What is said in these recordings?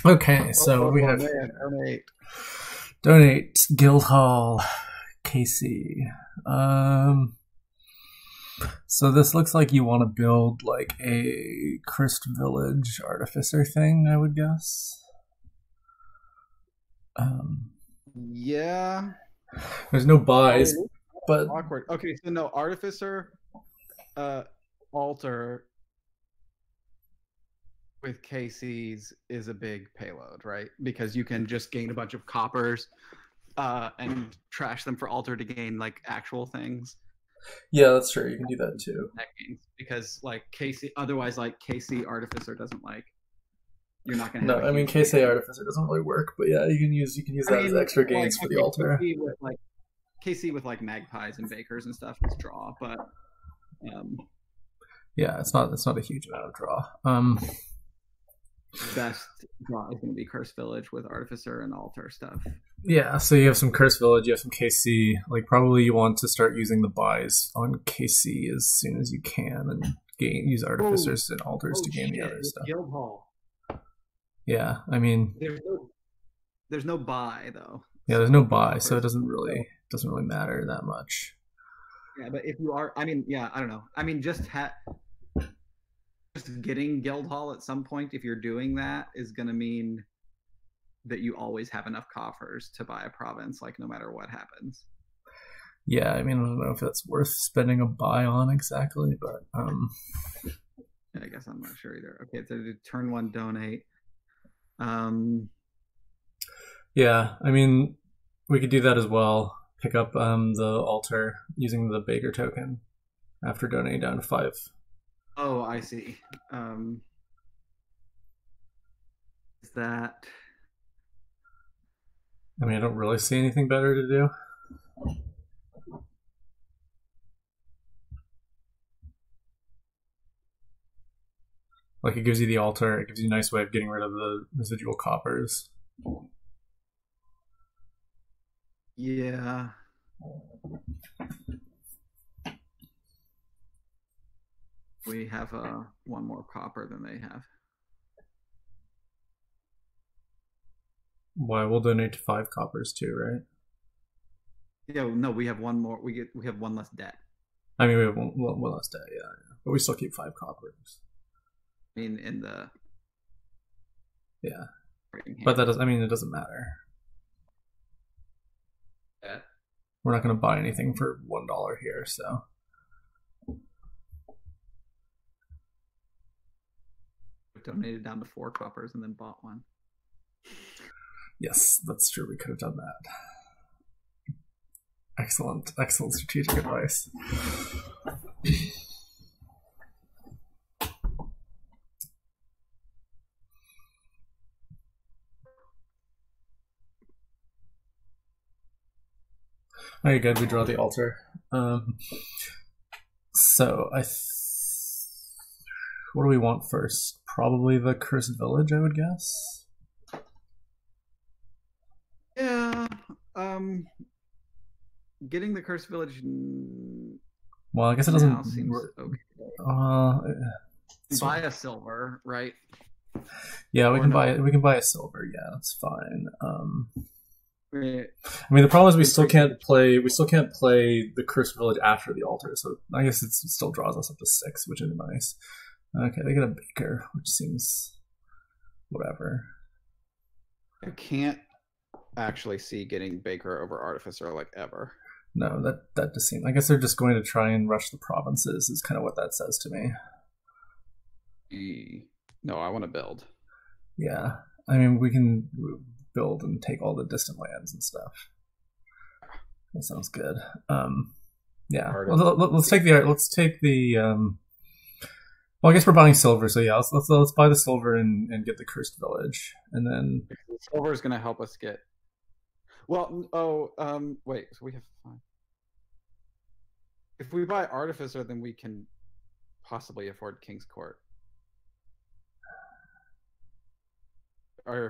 Okay, so we have man, donate Guildhall KC. So this looks like you want to build like a Cursed Village Artificer thing, I would guess. Yeah. There's no buys, but awkward. Okay, so no Artificer, Altar with KCs is a big payload, right? Because you can just gain a bunch of coppers and trash them for Altar to gain like actual things. Yeah, that's true. You can do that too. Because like KC, otherwise like KC Artificer doesn't like. You're not gonna. No, I mean KC Artificer doesn't really work, but yeah, you can use that as extra gains for the Altar. KC with like magpies and bakers and stuff is draw, but yeah, it's not a huge amount of draw. Best draw is going to be Cursed Village with Artificer and Altar stuff. Yeah, so you have some Cursed Village, you have some KC. Like probably you want to start using the buys on KC as soon as you can, and use Artificers and Altars to gain the other stuff. Guildhall. Yeah, I mean, there's no buy though. Yeah, there's no buy, so it doesn't really matter that much. Yeah, but if you are, I mean, yeah, I don't know. I mean, just getting Guildhall at some point, if you're doing that, is going to mean that you always have enough coffers to buy a province, like no matter what happens. Yeah, I mean, I don't know if that's worth spending a buy on exactly, but I guess I'm not sure either. Okay, so turn 1 donate. Yeah, I mean, we could do that as well. Pick up the Altar using the Baker token after donating down to 5. Oh, I see. Is that? I mean, I don't really see anything better to do. Like, it gives you the Altar, it gives you a nice way of getting rid of the residual coppers. Yeah. We have one more copper than they have. Why? We'll donate to 5 coppers too, right? Yeah, no, we have one more. We have one less debt. I mean, we have one less debt, yeah. But we still keep 5 coppers. I mean, in the... Yeah. But that doesn't, I mean, it doesn't matter. Yeah. We're not going to buy anything for $1 here, so... We donated down to 4 coppers and then bought 1. Yes, that's true. We could have done that. Excellent strategic advice. Alright, good. We draw the Altar. So what do we want first? Probably the Cursed Village, I would guess. Yeah. Getting the Cursed Village. Well, I guess it doesn't. Seems okay. Buy a silver, right? Yeah, we can buy a silver. Yeah, that's fine. I mean, the problem is we still can't play the Cursed Village after the Altar, so I guess it still draws us up to 6, which is nice. Okay, they get a Baker, which seems whatever. I can't actually see getting Baker over Artificer like ever. No, that just seems. I guess they're just going to try and rush the provinces. Is kind of what that says to me. No, I want to build. Yeah, I mean, we can build and take all the distant lands and stuff. That sounds good. Yeah, let's take the. Well, I guess we're buying silver, so yeah, let's buy the silver and get the Cursed Village, and then silver is going to help us get. Well, wait, so we have 5. If we buy Artificer, then we can possibly afford King's Court.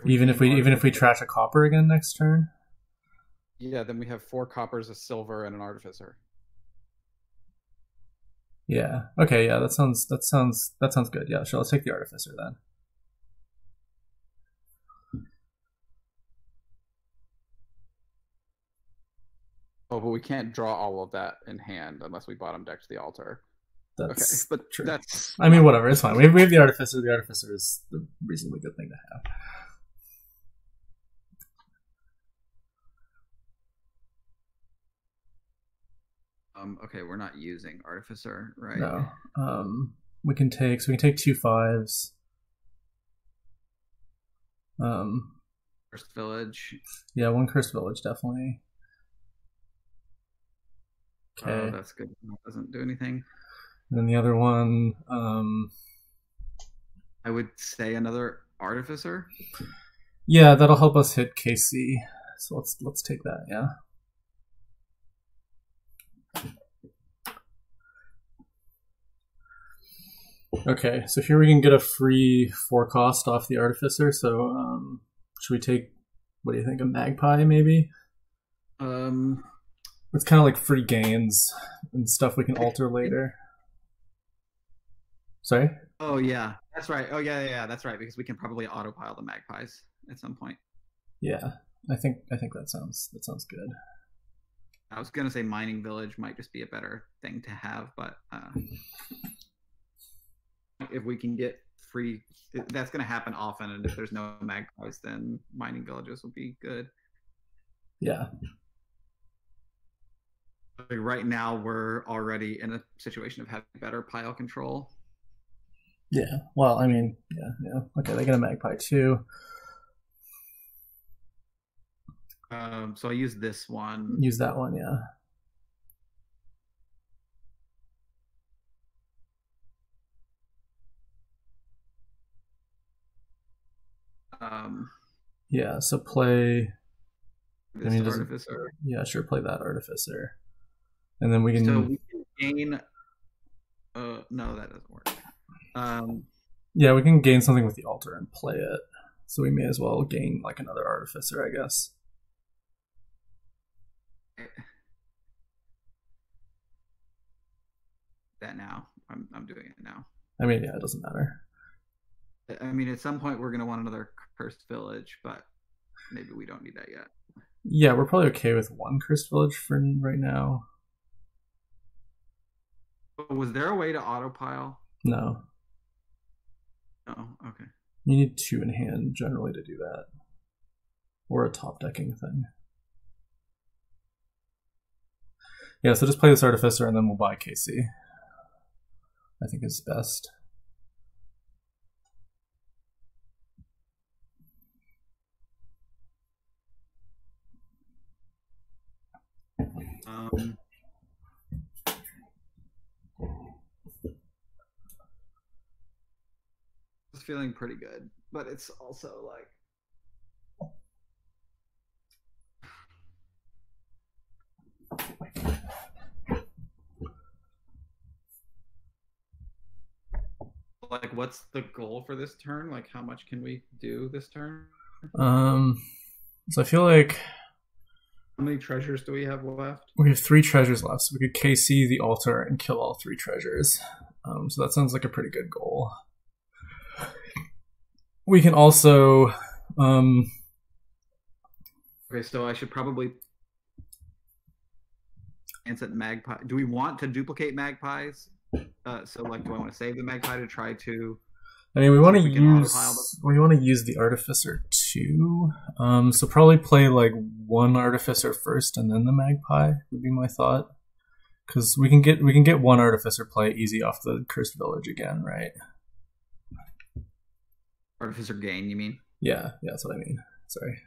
Even if we trash a copper again next turn. Yeah, then we have 4 coppers, a silver, and an Artificer. Yeah. Okay. Yeah. That sounds good. Yeah. Sure. Let's take the Artificer then. Oh, but we can't draw all of that in hand unless we bottom deck to the altar. That's okay, but true. That's. I mean, whatever. It's fine. We have the Artificer. The Artificer is the reasonably good thing to have. Okay, we're not using Artificer, right? No. We can take 2 5s. Cursed Village. Yeah, 1 Cursed Village, definitely. Okay. Oh, that's good. That doesn't do anything. And then the other one, I would say another Artificer. Yeah, that'll help us hit KC. So let's take that, yeah. Okay, so here we can get a free 4 cost off the Artificer. So should we take, what do you think, a Magpie maybe? It's kind of like free gains and stuff we can alter later. Sorry? Oh yeah, that's right. Oh yeah, that's right. Because we can probably autopile the Magpies at some point. Yeah, I think that sounds good. I was gonna say Mining Village might just be a better thing to have, but if we can get free, that's gonna happen often. And if there's no Magpies, then Mining Villages will be good. Yeah. Like right now, we're already in a situation of having better pile control. Yeah, well, I mean, yeah. Okay, they get a Magpie too. So I use this one. Use that one, yeah. Yeah, so play. This Artificer. Yeah, sure, play that Artificer, and then we can. So we can gain. No, that doesn't work. Yeah, we can gain something with the altar and play it. So we may as well gain like another Artificer, I guess. That now. I'm doing it now. I mean, yeah, it doesn't matter. I mean, at some point we're going to want another Cursed Village, but maybe we don't need that yet. Yeah, we're probably okay with 1 Cursed Village for right now. Was there a way to autopile? No. Oh, okay. You need 2 in hand generally to do that. Or a top decking thing. Yeah, so just play this Artificer and then we'll buy KC. I think is best. It's feeling pretty good, but it's also like what's the goal for this turn? Like how much can we do this turn? So I feel like how many treasures do we have left? We have 3 treasures left, so we could KC the altar and kill all 3 treasures. So that sounds like a pretty good goal. We can also okay, so I should probably answer Magpie. Do we want to duplicate Magpies? So like, do I want to save the Magpie to try to? I mean, we want to use the Artificer too. So probably play like 1 Artificer first and then the Magpie would be my thought. Because we can get 1 Artificer play easy off the Cursed Village again, right? Artificer gain, you mean? Yeah, that's what I mean. Sorry.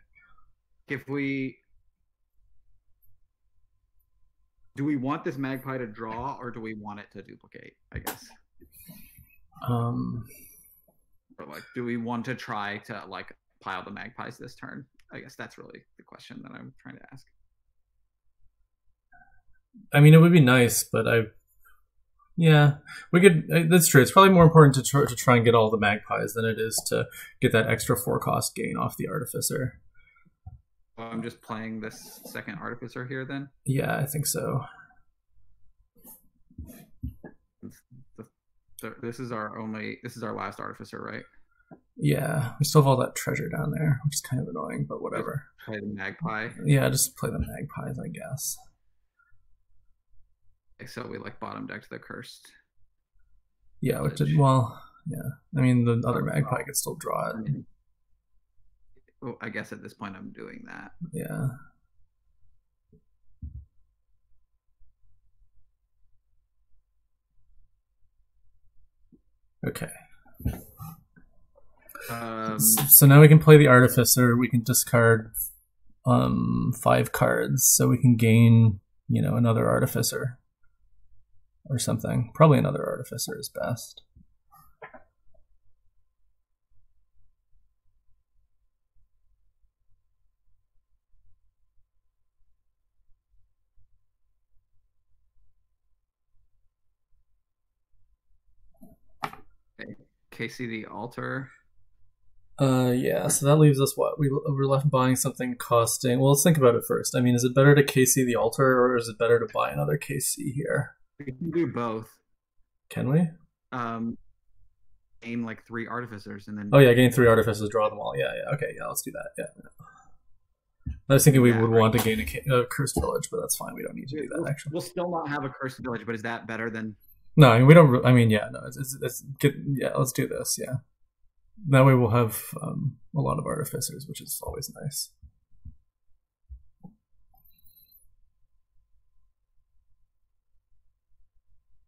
If we do we want this Magpie to draw or do we want it to duplicate, I guess? Or like, do we want to try to like pile the Magpies this turn? I guess that's really the question that I'm trying to ask. I mean, it would be nice, but yeah, we could. That's true. It's probably more important to try and get all the Magpies than it is to get that extra 4 cost gain off the Artificer. Well, I'm just playing this second Artificer here, then. Yeah, I think so. This is our last Artificer, right? Yeah, we still have all that treasure down there, which is kind of annoying, but whatever. Play the Magpie. Yeah, just play the Magpies, I guess. So we like bottom deck to the cursed. Yeah, which did well. Yeah, I mean the other magpie could still draw it. Well, I guess at this point I'm doing that. Yeah. Okay. So now we can play the Artificer. We can discard 5 cards, so we can gain, another Artificer or something. Probably another Artificer is best. KC the Altar. Yeah, so that leaves us what? We're left buying something costing... Well, let's think about it first. I mean, is it better to KC the Altar, or is it better to buy another KC here? We can do both. Can we? Gain like 3 Artificers and then... Oh yeah, gain 3 Artificers, draw them all. Yeah, okay, yeah, let's do that, yeah. I was thinking we would want to gain a Cursed Village, but that's fine, we don't need to do that, actually. We'll still not have a Cursed Village, but is that better than... No, I mean, we don't... I mean, yeah, no, yeah, let's do this, yeah. That way we'll have a lot of Artificers, which is always nice.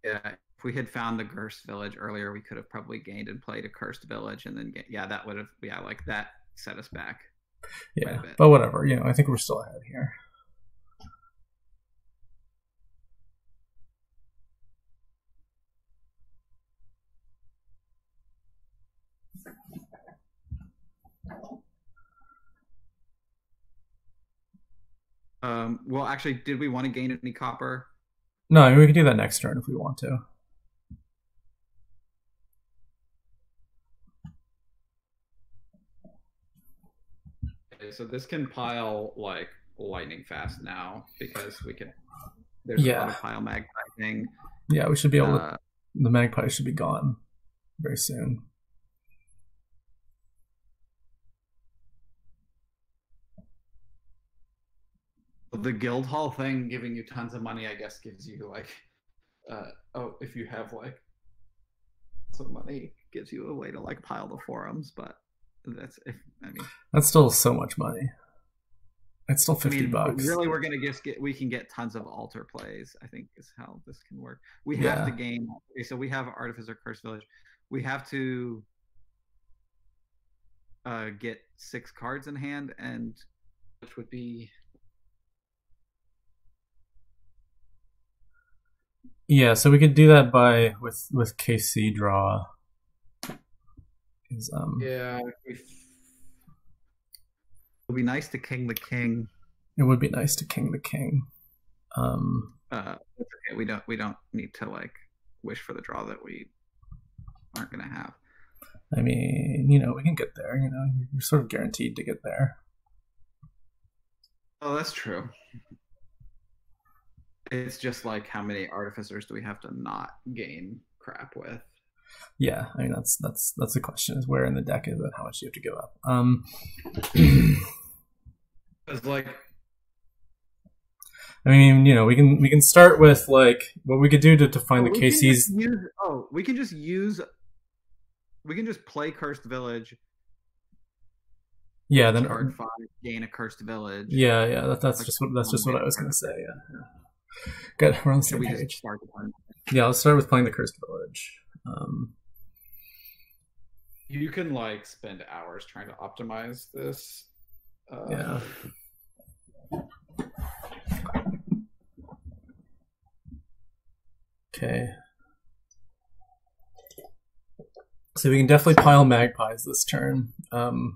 Yeah, if we had found the Cursed Village earlier, we could have probably gained and played a Cursed Village, and then that would have like that set us back. Yeah, but whatever. I think we're still ahead here. Well, actually, did we want to gain any copper? No, I mean, we can do that next turn if we want to. Okay, so this can pile like lightning fast now because we can. There's a lot of pile magpie thing. Yeah, we should be able to. The magpie should be gone very soon. The guild hall thing giving you tons of money, I guess, gives you like, if you have like some money, gives you a way to like pile the forums. But that's that's still so much money. It's still $50. Really, we're gonna we can get tons of altar plays. I think is how this can work. We have to gain. Okay, so we have Artificer Cursed Village. We have to get 6 cards in hand, and which would be. Yeah, so we could do that with KC draw. Yeah, it would be nice to king the king. It would be nice to king the king. That's okay. We don't need to like wish for the draw that we aren't gonna have. I mean, we can get there. You're sort of guaranteed to get there. Oh, that's true. It's just like how many Artificers do we have to not gain crap with? Yeah, I mean that's the question: is where in the deck is it? How much do you have to give up? It's like, I mean, we can start with like what we could do to find the KCs. We can just play Cursed Village. Yeah, then card 5, gain a Cursed Village. Yeah. That's like, just what I was gonna say. Yeah. Good, we're on the same page. Yeah, let's start with playing the Cursed Village. You can like spend hours trying to optimize this. Yeah. Okay. So we can definitely pile magpies this turn. Oh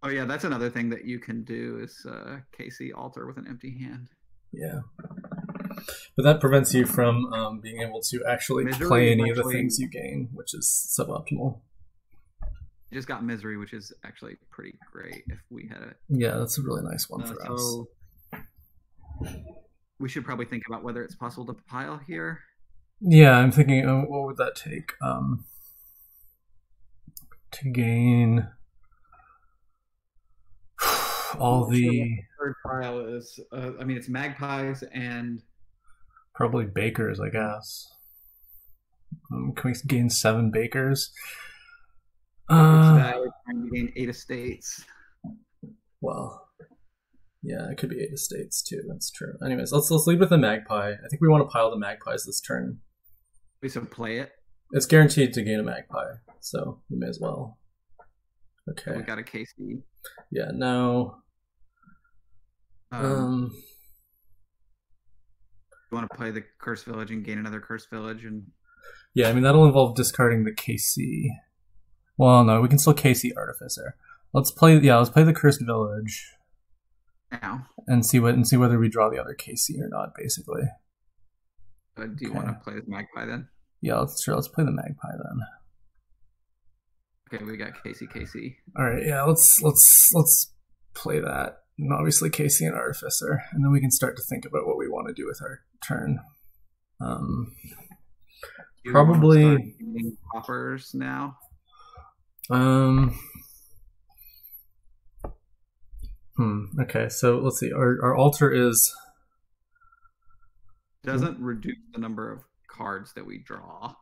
yeah, that's another thing that you can do is KC altar with an empty hand. Yeah. But that prevents you from being able to actually play any of the things you gain, which is suboptimal. You just got Misery, which is actually pretty great if we had it. Yeah, that's a really nice one for us. We should probably think about whether it's possible to pile here. Yeah, I'm thinking, what would that take? To gain all the... Third pile is, it's magpies and Probably bakers, I guess. Can we gain 7 bakers? That we're trying to gain 8 estates. Well, yeah, it could be 8 estates too. That's true. Anyways, let's leave with the magpie. I think we want to pile the magpies this turn. Wait, so play it? It's guaranteed to gain a magpie, so we may as well. Okay. We got a KC. Yeah, no. You want to play the Cursed Village and gain another Cursed Village? And yeah, I mean, that'll involve discarding the KC. Well, no, we can still KC Artificer. Let's play the Cursed Village. Now. And see whether we draw the other KC or not, basically. Do you want to play the Magpie then? Yeah, let's play the Magpie then. Okay, we got KC. Alright, yeah, let's play that. And obviously KC and Artificer. And then we can start to think about what we want to do with our turn. Probably coppers now. Okay, so let's see. Our altar is doesn't reduce the number of cards that we draw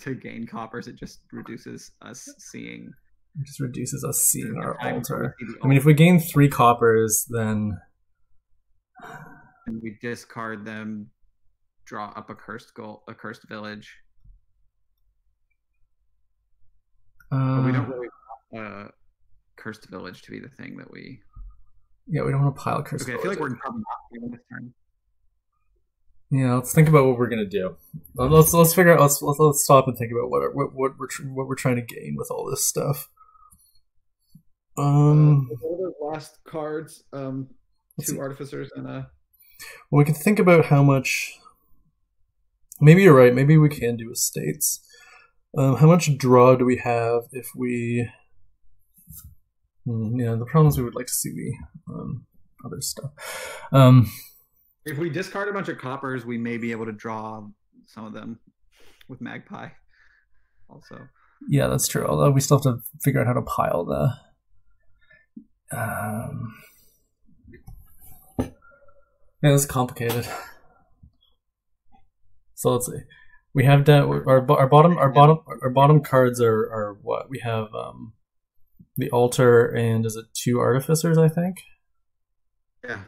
to gain coppers. It just reduces us seeing. It just reduces us seeing our altar. I mean, if we gain 3 coppers, then and we discard them, draw up a cursed village. But we don't really want cursed village to be the thing that we. Yeah, we don't want to pile cursed. Okay, I feel like we're probably not doing this turn. Yeah, let's think about what we're gonna do. Let's figure out. Let's stop and think about what we're trying to gain with all this stuff. The last cards, 2 artificers and a. Well, we can think about how much. Maybe you're right. Maybe we can do estates. How much draw do we have if we? Yeah, the problem is we would like to see the other stuff. If we discard a bunch of coppers, we may be able to draw some of them with Magpie. Also. Yeah, that's true. Although we still have to figure out how to pile the. Yeah, it's complicated. So let's see. We have our bottom cards are what? We have the altar and is it 2 artificers, I think? Yeah.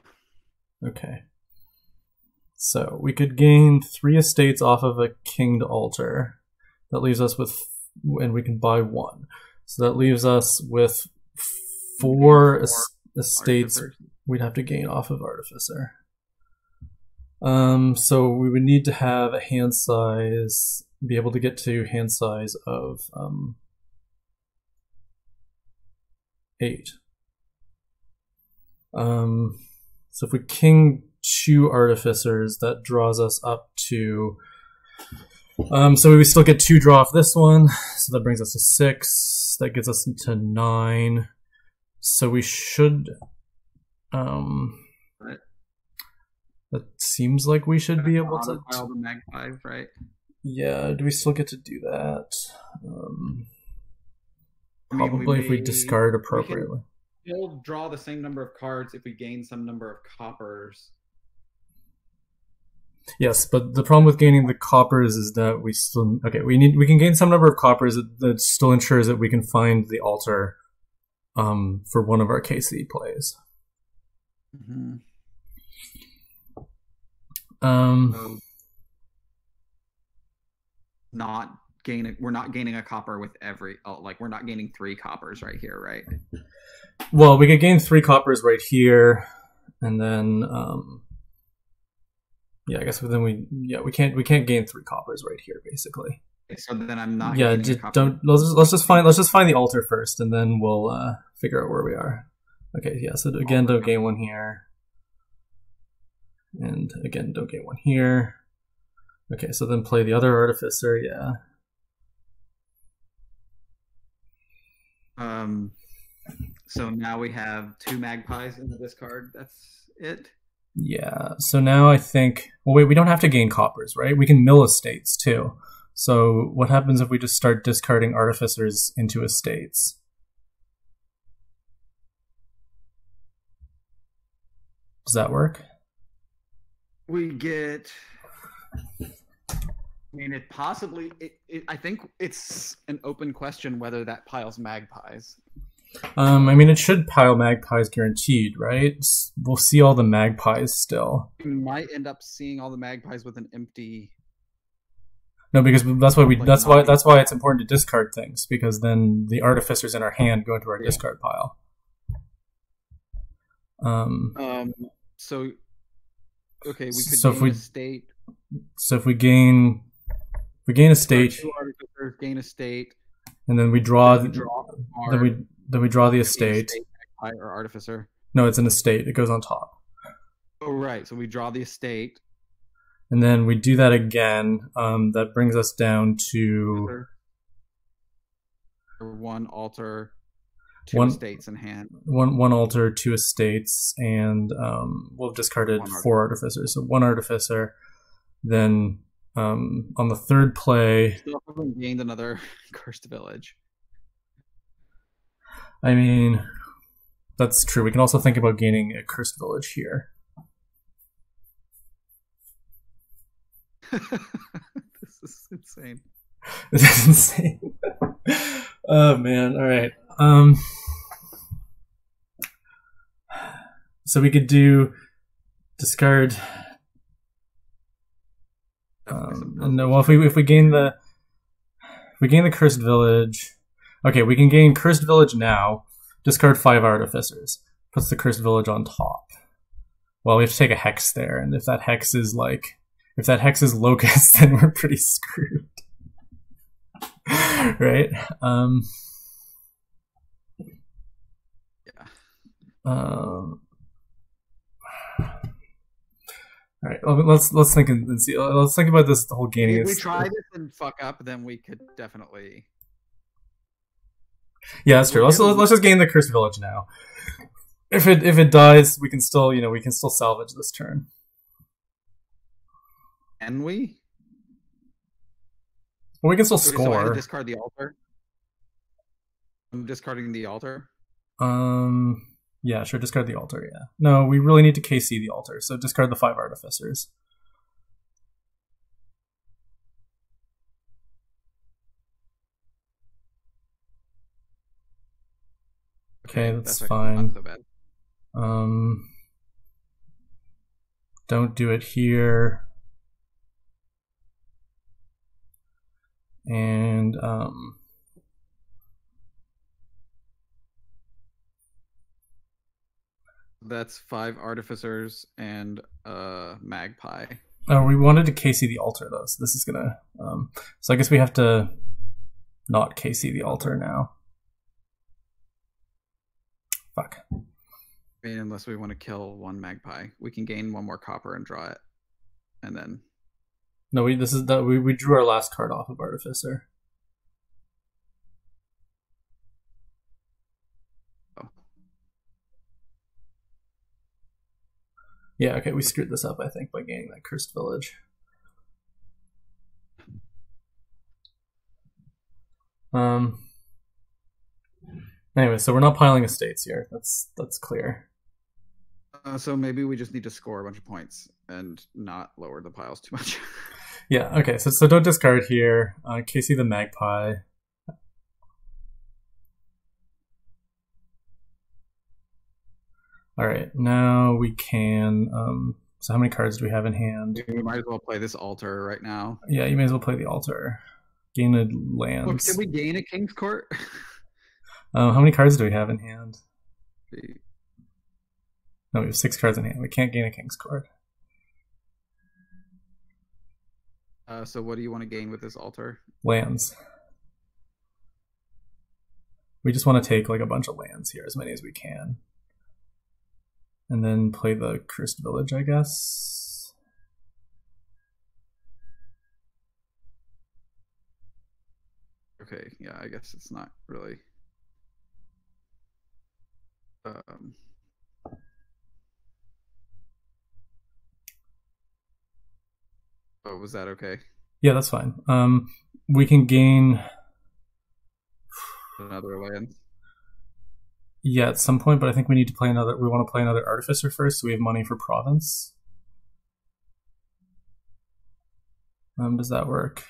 Okay. So we could gain 3 estates off of a kinged altar. That leaves us with, and we can buy 1. So that leaves us with 4 estates we'd have to gain off of Artificer. So we would need to have a hand size, be able to get to hand size of 8. So if we king 2 artificers, that draws us up to. So we still get 2 draw off this one, so that brings us to 6. That gets us to 9. So we should. That seems like we should be able to. Pile the magpie, right? Yeah. Do we still get to do that? Probably if we discard appropriately. We'll draw the same number of cards if we gain some number of coppers. Yes, but the problem with gaining the coppers is that we still we can gain some number of coppers that still ensures that we can find the altar for one of our KC plays. Mm-hmm. We're not gaining a copper with every. We're not gaining 3 coppers right here, right? Well, we could gain 3 coppers right here, and then yeah, I guess then we can't gain 3 coppers right here, basically. Okay, so then I'm not. Yeah, let's just find the altar first, and then we'll figure out where we are. Okay, yeah. So again, don't gain 1 here, and again, don't gain 1 here. Okay, so then play the other artificer. Yeah. So now we have 2 magpies in the discard. That's it. Yeah. So now I think. Well, wait. We don't have to gain coppers, right? We can mill estates too. So what happens if we just start discarding artificers into estates? Does that work? We get I mean, it possibly. I think it's an open question whether that piles magpies. I mean, it should pile magpies guaranteed, right? We'll see all the magpies still. We might end up seeing all the magpies with an empty. No, because that's why that's why it's important to discard things, because then the artificers in our hand go into our discard pile. So okay, we could gain a state. So if we gain a state, 2 artificers gain a state, and then we draw then we draw the estate. Magpie or artificer. No, it's an estate. It goes on top. Oh right, so we draw the estate. And then we do that again. That brings us down to 1 altar, 2 estates in hand. One altar, 2 estates, and we'll have discarded 4 artificers. So 1 artificer. Then on the 3rd play, still haven't gained another cursed village. I mean, that's true. We can also think about gaining a cursed village here. This is insane. This is insane. Oh man! All right. So we could do discard. No, well, if we gain the cursed village, okay, we can gain cursed village now. Discard 5 artificers. Puts the cursed village on top. Well, we have to take a hex there, and if that hex is locust, then we're pretty screwed. Right? All right. Let's think and see. Let's think about this. The whole gaining. If we try this and fuck up, then we could definitely. Yeah, that's true. Let's just gain the cursed village now. If it dies, we can still salvage this turn. Can we? Well, we can still score. So I have to discard the altar. I'm discarding the altar. Yeah, sure. Discard the altar. Yeah. No, we really need to KC the altar. So discard the 5 artificers. Okay, that's fine. Not so bad. Don't do it here. And that's 5 artificers and magpie. Oh, we wanted to KC the altar though, so this is gonna. So I guess we have to not KC the altar now. Fuck. I mean, unless we want to kill 1 magpie, we can gain 1 more copper and draw it, and then. No, we drew our last card off of Artificer. Oh. Yeah, okay, we screwed this up, I think, by gaining that Cursed Village. Anyway, so we're not piling estates here. That's clear. So maybe we just need to score a bunch of points and not lower the piles too much. Yeah, okay, so don't discard here. KC the Magpie. Alright, now we can... so how many cards do we have in hand? We might as well play this altar right now. Yeah, you may as well play the altar. Gain a lands. Look, did we gain a King's Court? How many cards do we have in hand? No, we have 6 cards in hand. We can't gain a King's Court. So what do you want to gain with this altar? Lands. We just want to take like a bunch of lands here, as many as we can. And then play the Cursed Village, I guess. Okay, yeah, I guess it's not really... Oh, was that okay? Yeah, that's fine. We can gain another land. Yeah, at some point, but I think we need to play another. We want to play another Artificer first, so we have money for Province. Does that work?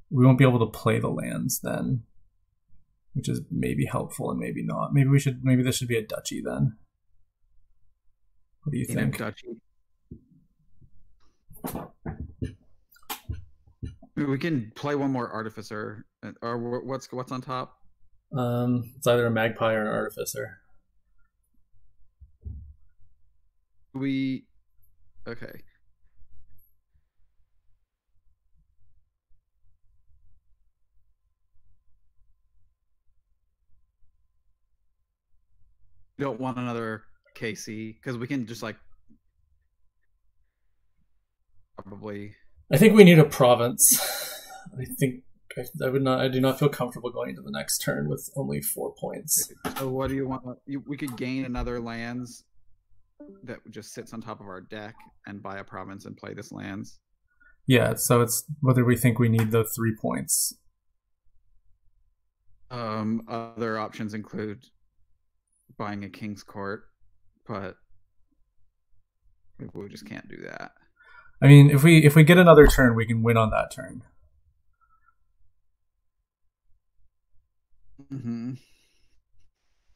We won't be able to play the lands then, which is maybe helpful and maybe not. Maybe this should be a duchy then. What do you think? Duchy. We can play one more artificer, or what's on top? It's either a magpie or an artificer. Okay. We don't want another KC because we can just like probably. I think we need a province. I think I do not feel comfortable going into the next turn with only 4 points. So what do you want? We could gain another lands that just sits on top of our deck and buy a province and play this lands. Yeah, so it's whether we think we need the 3 points. Other options include buying a King's Court, but maybe we just can't do that. I mean, if we get another turn, we can win on that turn. Mm-hmm.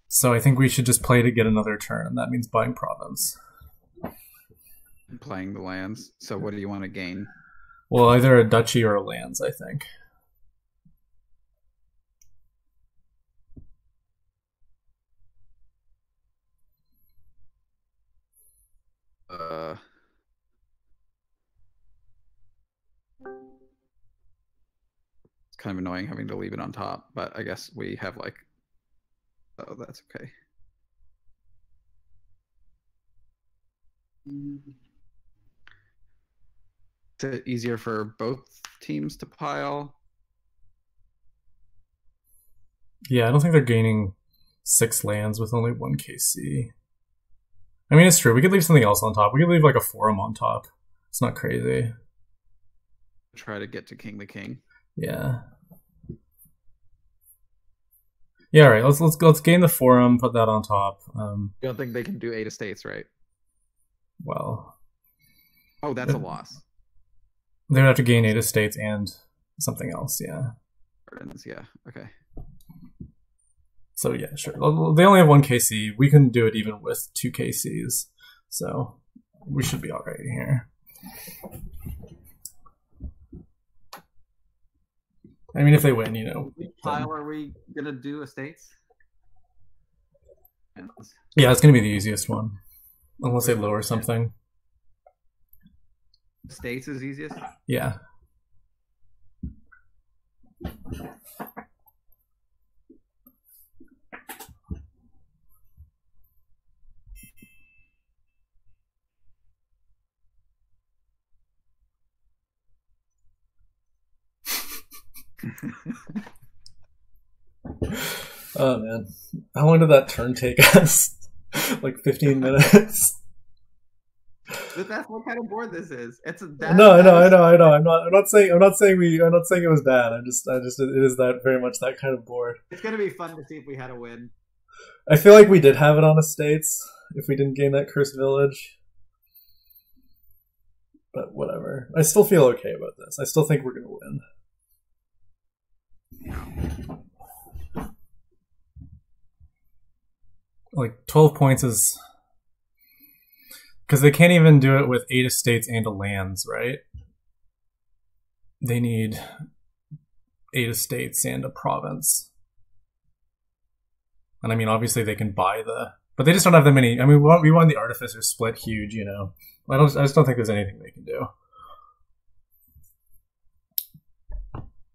So I think we should just play to get another turn, and that means buying province. Playing the lands. So what do you want to gain? Well, either a duchy or a lands, I think. It's kind of annoying having to leave it on top, but I guess we have like. Oh, that's okay. Is it easier for both teams to pile? Yeah, I don't think they're gaining 6 lands with only 1 KC. I mean, it's true. We could leave something else on top. We could leave like a forum on top. It's not crazy. Try to get to King the King. Yeah. Yeah, all right. Let's gain the forum. Put that on top. You don't think they can do 8 estates, right? Well. Oh, that's a loss. They would have to gain 8 estates and something else. Yeah. Yeah. Okay. So yeah, sure. They only have 1 KC. We can do it even with 2 KCs. So we should be all right here. I mean, if they win, you know. Which pile are we gonna do estates? Yeah, it's gonna be the easiest one, unless they lower something. Estates is easiest. Yeah. Oh man, how long did that turn take us? Like 15 minutes. But that's what kind of board this is. It's a no, I know. I'm not saying it was bad. It is that very much that kind of board. It's gonna be fun to see if we had a win. I feel like we did have it on estates if we didn't gain that cursed village. But whatever. I still feel okay about this. I still think we're gonna win. Like 12 points is because they can't even do it with 8 estates and a lands, right? They need 8 estates and a province. And I mean, obviously they can buy but they just don't have that many. I mean, we won the artificer split huge, you know. I just don't think there's anything they can do.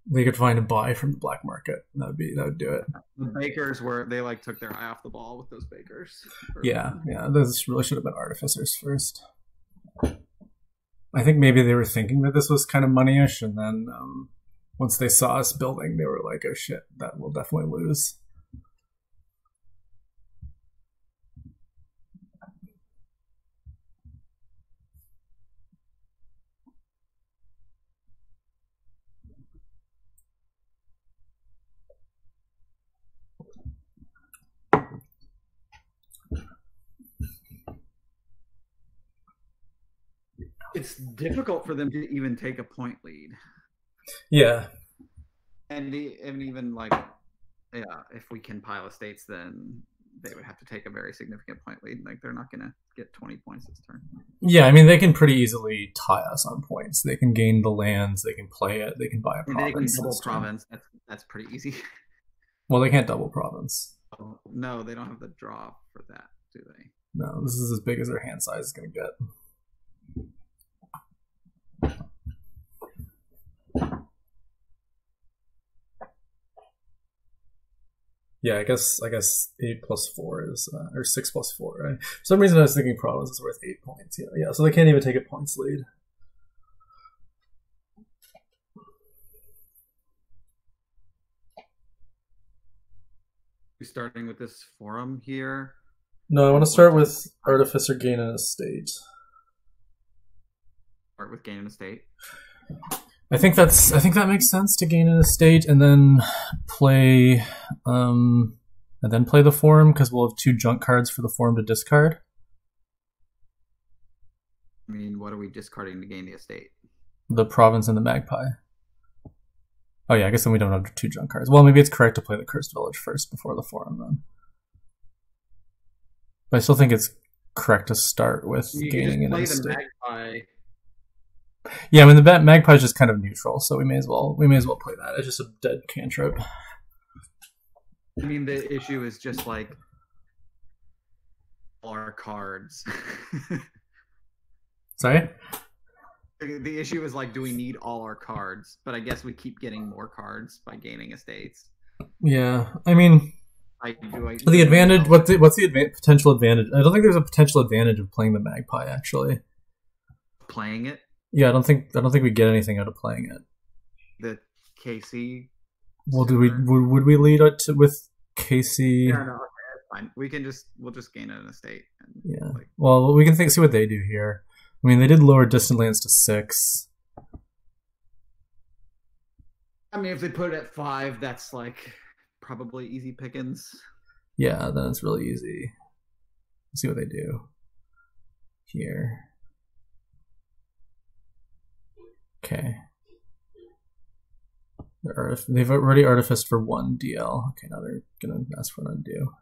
They could find a buy from the black market. That would do it. The bakers they like took their eye off the ball with those bakers. Yeah. Those really should have been artificers first. I think maybe they were thinking that this was kind of money-ish, and then once they saw us building, they were like, "Oh shit, that will definitely lose." It's difficult for them to even take a point lead. Yeah. And even like, yeah, if we can pile estates, then they would have to take a very significant point lead. Like they're not going to get 20 points this turn. Yeah, I mean they can pretty easily tie us on points. They can gain the lands, they can play it, they can buy a province. They can double province. That's pretty easy. Well, they can't double province. Oh, no, they don't have the draw for that, do they? No, this is as big as their hand size is going to get. Yeah, I guess 8 plus 4 is or 6 plus 4, right? For some reason I was thinking province is worth 8 points. Yeah, so they can't even take a points lead. We're starting with this forum here. No, I want to start with Artificer gain an estate. Start with gain an estate. I think that makes sense to gain an estate and then play the forum because we'll have 2 junk cards for the forum to discard. I mean, what are we discarding to gain the estate? The province and the magpie. Oh yeah, I guess then we don't have 2 junk cards. Well, maybe it's correct to play the cursed village first before the forum then. But I still think it's correct to start with gaining an estate. Magpie. Yeah, I mean the magpie is just kind of neutral, so we may as well play that. It's just a dead cantrip. I mean, the issue is just like our cards. Sorry? The issue is like, do we need all our cards? But I guess we keep getting more cards by gaining estates. Yeah, I mean, the advantage. What's the potential advantage? I don't think there's a potential advantage of playing the magpie actually. Playing it? Yeah, I don't think we get anything out of playing it. The KC. Well, would we lead it with KC? Yeah, no, okay, that's fine. We'll just gain an estate. And, yeah. Well, we can see what they do here. I mean, they did lower distant lands to 6. I mean, if they put it at 5, that's like probably easy pickings. Yeah, then it's really easy. Let's see what they do here. Okay. They've already artificed for 1 DL. Okay, now they're gonna ask for an undo.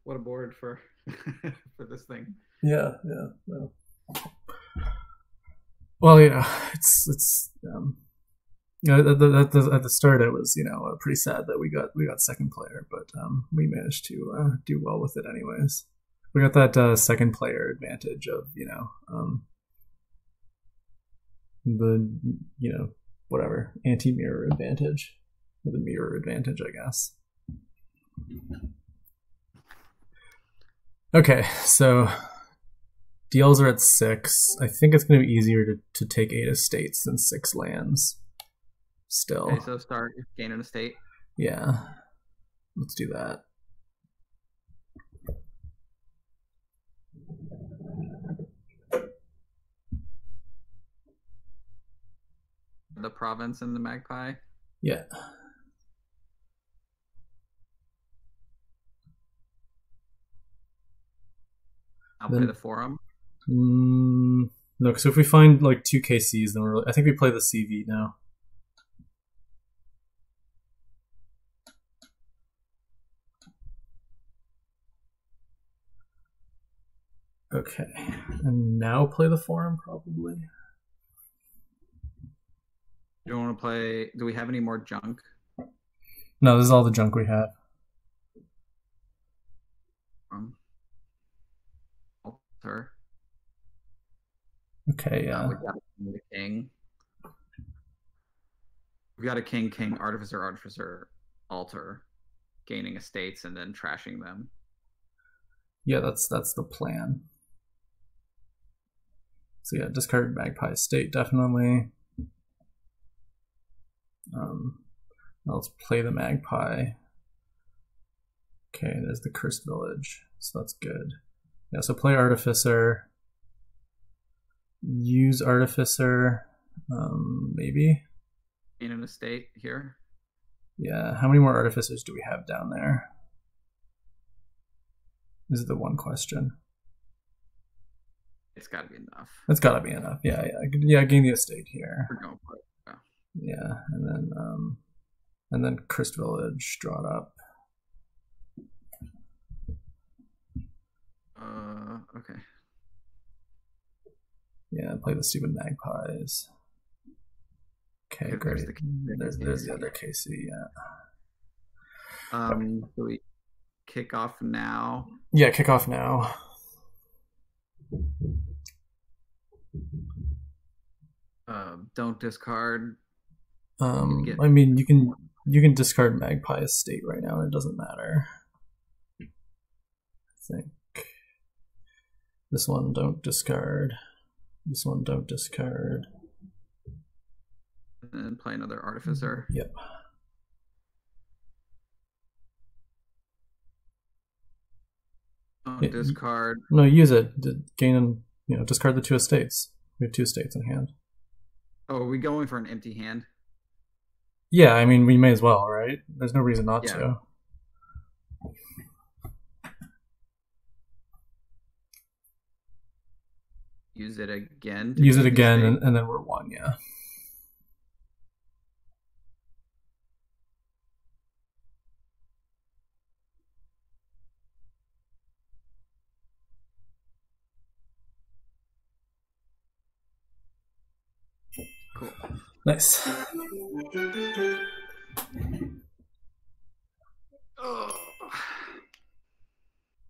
What a board for for this thing. Yeah. No. Well, it's at the start it was pretty sad that we got second player, but we managed to do well with it anyways. We got that second player advantage of the whatever anti-mirror advantage, or the mirror advantage, I guess. Okay, so deals are at 6. I think it's going to be easier to take 8 estates than 6 lands. Still. Okay, so start gain an estate. Yeah, let's do that. The province and the magpie. Yeah. I'll play the forum. No, because if we find like 2 KCs, then I think we play the CV now. Okay, and now play the forum probably. You don't want to play? Do we have any more junk? No, this is all the junk we have. Altar. Okay, yeah. We got a king. We got a king, artificer, altar, gaining estates and then trashing them. Yeah, that's the plan. So yeah, discard magpie estate definitely. Let's play the magpie. Okay, there's the cursed village, so that's good. Yeah, so play artificer. use Artificer, maybe. In an estate here. Yeah, how many more Artificers do we have down there? This is the one question. It's got to be enough. It's got to be enough. Yeah. Gain the estate here. We're going for it. Yeah, and then Christ Village, draw it up. Okay. Yeah, play the stupid magpies. Okay, great. There's the other KC. Yeah. Do we kick off now? Yeah, kick off now. Don't discard. I mean, you can discard Magpie Estate right now, and it doesn't matter. I think this one don't discard. This one don't discard. And play another Artificer. Yep. Don't discard. No, use it. Gain, discard the 2 estates. We have 2 estates in hand. Oh, are we going for an empty hand? Yeah, I mean, we may as well, right? There's no reason not to. Use it again. Use it again, and then we're 1, yeah. Cool. Nice.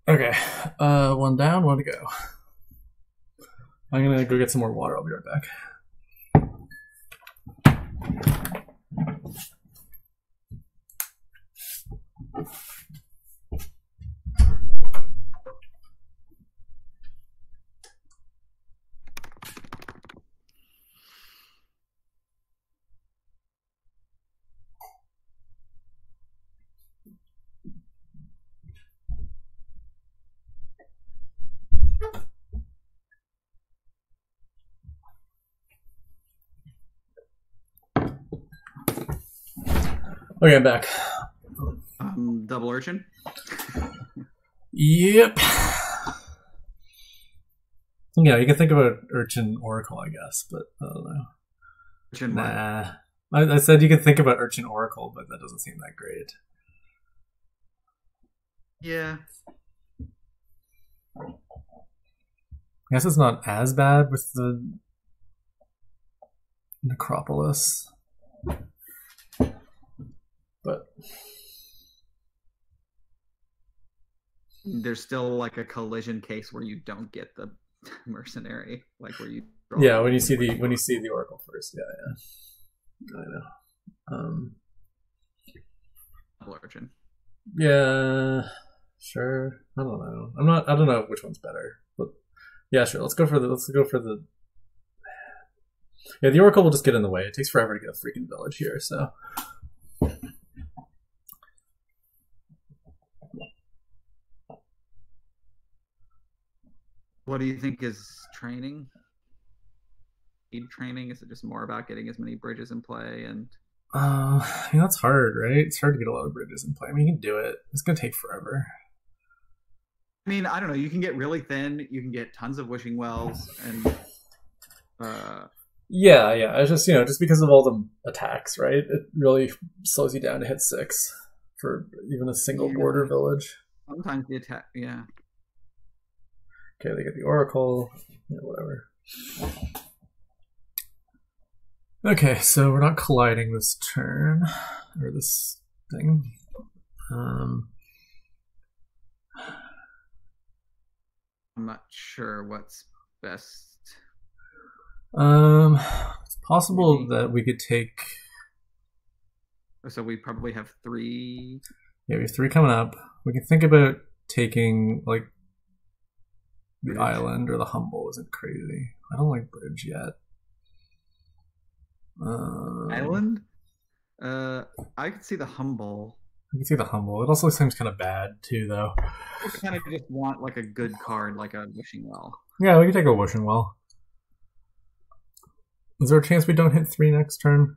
Okay. 1 down, 1 to go. I'm gonna go get some more water. I'll be right back. Okay, I'm back. Double Urchin? Yep. Yeah, you can think about Urchin Oracle, I guess, but I don't know. Urchin nah. I said you could think about Urchin Oracle, but that doesn't seem that great. Yeah. I guess it's not as bad with the Necropolis. But there's still like a collision case where you don't get the mercenary, like where you. Yeah, when you see the Oracle first, yeah, I know. Origin. Yeah, sure. I don't know. I don't know which one's better, but yeah, sure. Let's go for the. Yeah, the Oracle will just get in the way. It takes forever to get a freaking village here, so. What do you think is training? Speed training? Is it just more about getting as many bridges in play and? That's hard, right? It's hard to get a lot of bridges in play. I mean, you can do it. It's gonna take forever. I mean, I don't know. You can get really thin. You can get tons of wishing wells, and yeah. It's just just because of all the attacks, right? It really slows you down to hit 6 for even a single border village. Sometimes the attack, yeah. Okay, they get the Oracle, whatever. Okay, so we're not colliding this turn, or this thing. I'm not sure what's best. It's possible that we could take... So we probably have 3... Yeah, we have 3 coming up. We can think about taking, like, the Island or the Humble. Isn't crazy. I don't like Bridge yet. Island? I could see the Humble. I can see the Humble. It also seems kind of bad, too, though. I kind of just want, like, a good card, like a Wishing Well. Yeah, we can take a Wishing Well. Is there a chance we don't hit 3 next turn?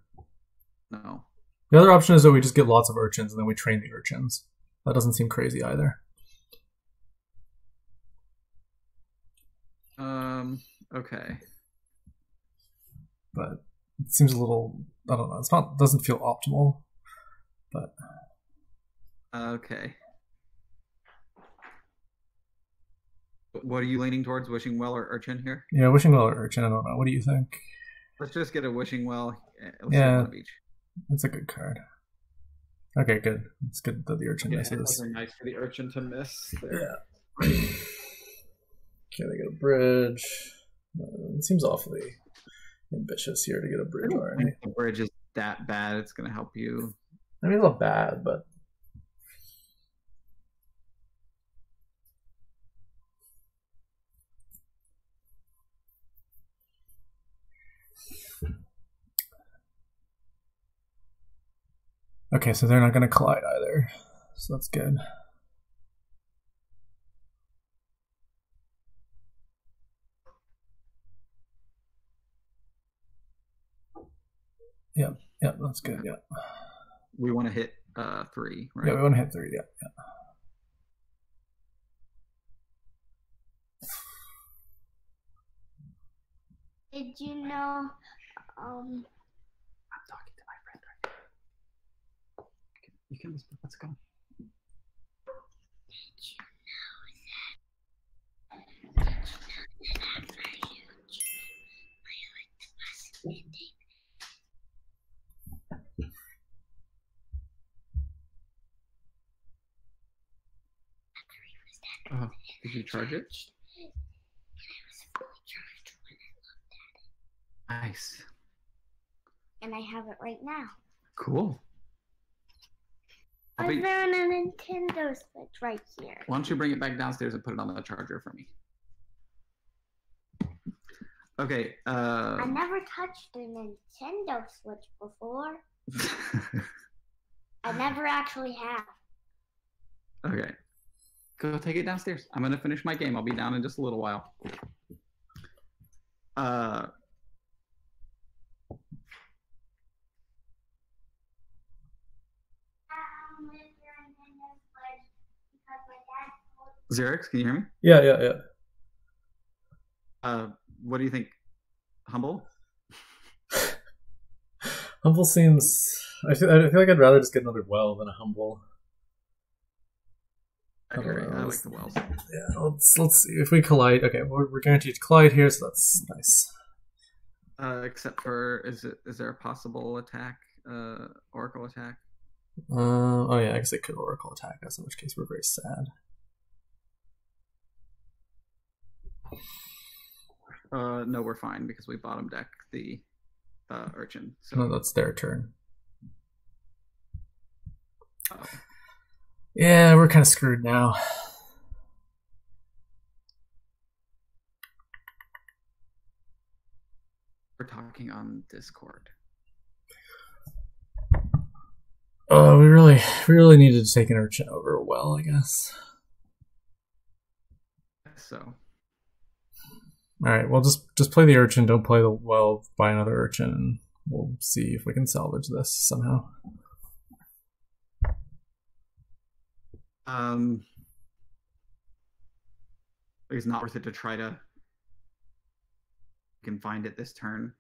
No. The other option is that we just get lots of urchins and then we train the urchins. That doesn't seem crazy either. Okay. But it seems a little, I don't know, doesn't feel optimal. But okay. What are you leaning towards, Wishing Well or Urchin here? Yeah, Wishing Well or Urchin, I don't know. What do you think? Let's just get a Wishing Well. Yeah, that's a good card. Okay, good. It's good that the Urchin misses. Nice for the Urchin to miss there. Yeah. Okay, they get a bridge. It seems awfully ambitious here to get a bridge already. The bridge is that bad. It's going to help you. I mean, it's not bad, but okay, so they're not going to collide either, so that's good. Yeah, that's good. Yeah. We want to hit 3, right? Yeah, we want to hit 3. Yeah. Did you know? I'm talking to my friend right now. You can whisper. Let's go. Did you know that after you Did you charge it? Nice. And I have it right now. Cool. I found a Nintendo Switch right here. Why don't you bring it back downstairs and put it on the charger for me? Okay. I never touched a Nintendo Switch before. I never actually have. Okay. Go take it downstairs. I'm going to finish my game. I'll be down in just a little while. Xerix, can you hear me? Yeah. What do you think? Humble? Humble seems... I feel like I'd rather just get another well than a humble. I like the wells. Yeah, let's see if we collide. Okay, we're guaranteed to collide here, so that's nice. Except for, is there a possible attack? Oracle attack? Oh yeah, I guess it could Oracle attack us, in which case we're very sad. No, we're fine because we bottom deck the Urchin. So. No, that's their turn. Oh. Yeah, we're kind of screwed now. We're talking on Discord. We really needed to take an Urchin over a well, I guess. So. All right, well, just play the Urchin. Don't play the well. Buy another Urchin, and we'll see if we can salvage this somehow. It's not worth it to try to. You can find it this turn.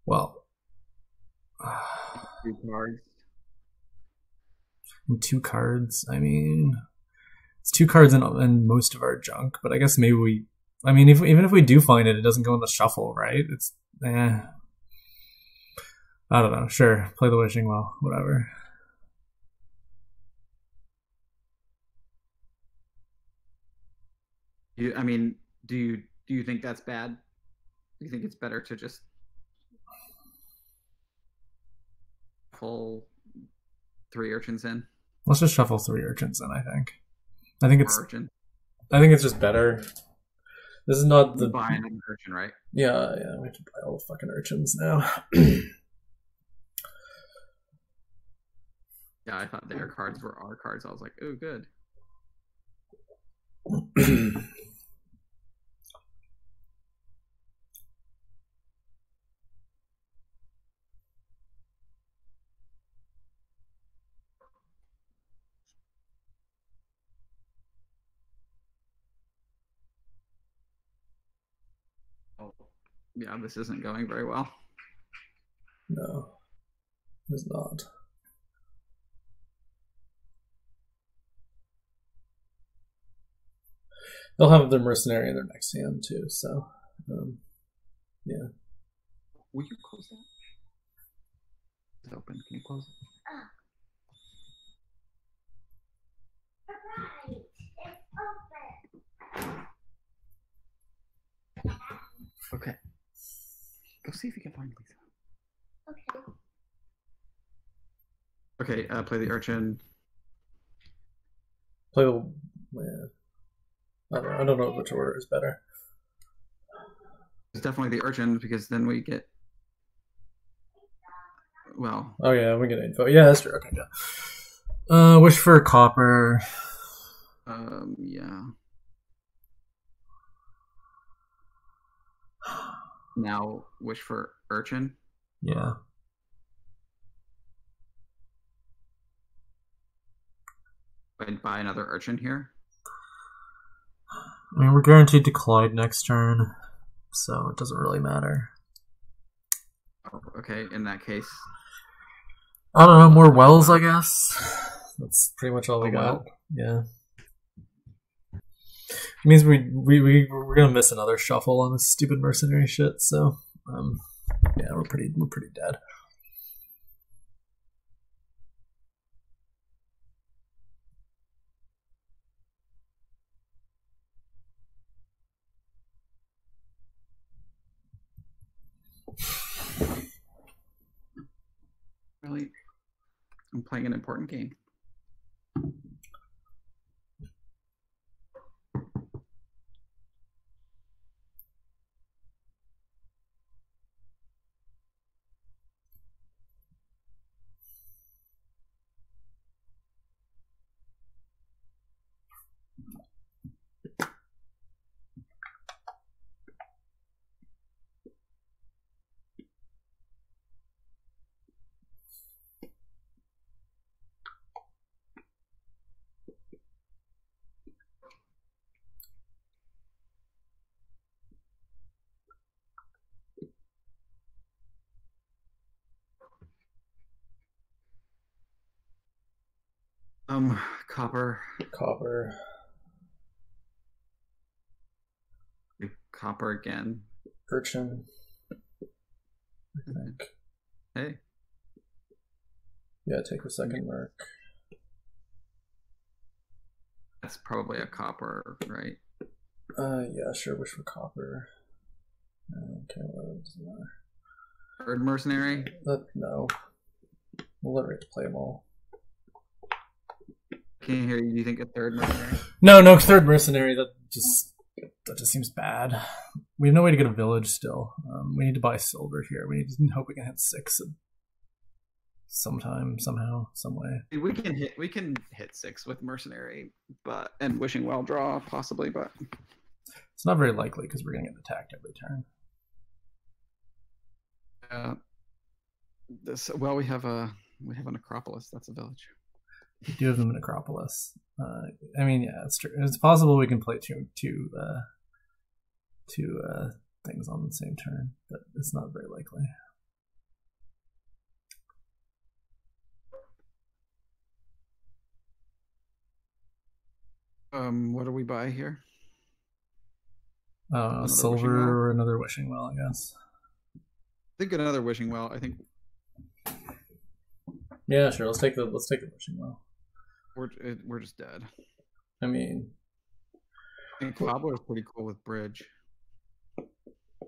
Well, 2 cards. 2 cards. I mean, it's 2 cards in most of our junk, but I guess maybe we. I mean, even if we do find it, it doesn't go in the shuffle, right? It's I don't know. Sure, play the Wishing Well, whatever. I mean, do you think that's bad? Do you think it's better to just pull 3 Urchins in? Let's just shuffle 3 Urchins in. I think it's just better. This is not the buying an Urchin, right? Yeah, we have to buy all the fucking Urchins now. Yeah, I thought their cards were our cards. I was like, oh, good. Yeah, this isn't going very well. No, it's not. They'll have their mercenary in their next hand too, so yeah. Will you close that? It's open. Can you close it? Right, it's open. Okay. Go see if you can find Lisa. Okay. Okay, play the urchin. Play the. Yeah. I don't know which order is better. It's definitely the urchin because then we get. Well. Oh yeah, we get info. Yeah, that's true. Okay, yeah. Wish for copper. Yeah. Now wish for urchin. Yeah. I'd buy another urchin here. I mean, we're guaranteed to collide next turn, so it doesn't really matter. Oh, okay, in that case. I don't know, more wells, I guess. That's pretty much all we got. Well. Yeah. It means we're gonna miss another shuffle on this stupid mercenary shit, so yeah, we're pretty dead. Really? I'm playing an important game. Copper. Copper again. Urchin. I think. Hey. Yeah, take the second mark. That's probably a copper, right? Yeah, sure. Wish for copper. Okay, well, it doesn't matter. Third mercenary? No. We'll let Rick play them all. Can't hear you. Do you think a third mercenary? No, third mercenary. That just seems bad. We have no way to get a village still. We need to buy silver here. We need to hope we can hit 6 sometime, somehow, some way. We can hit 6 with mercenary, and wishing well draw possibly, but it's not very likely because we're gonna get attacked every turn. We have an Acropolis. That's a village. We do have the Necropolis. I mean, yeah, it's true. It's possible we can play two things on the same turn, but it's not very likely. What do we buy here? Silver or another wishing well, I guess. I think another wishing well. I think. Yeah, sure. Let's take the wishing well. We're just dead. I mean, I think Cobbler is pretty cool with bridge.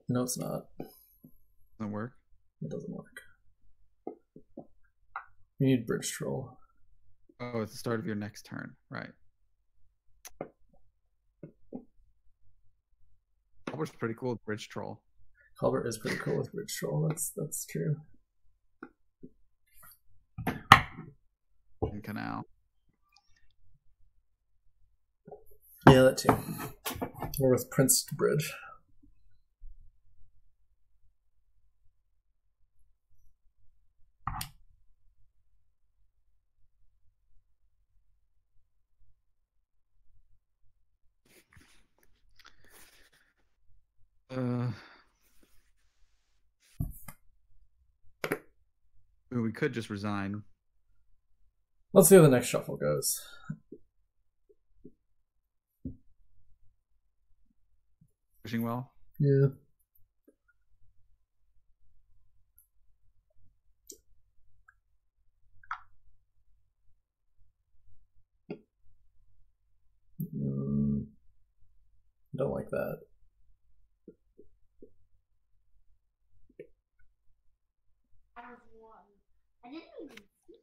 No, it's not. Doesn't work. It doesn't work. We need bridge troll. Oh, it's the start of your next turn, right? Cobbler's pretty cool with bridge troll. Colbert is pretty cool with bridge troll. That's true. And canal. Yeah, that too. Or with Prince Bridge. we could just resign. Let's see how the next shuffle goes. Wishing well. Yeah. Don't like that. I didn't even see.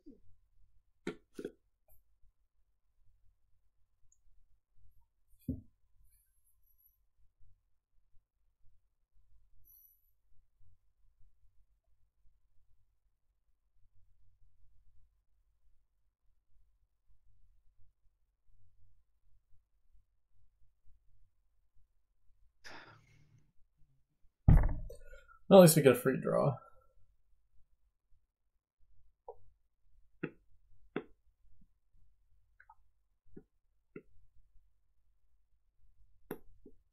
Well, at least we get a free draw.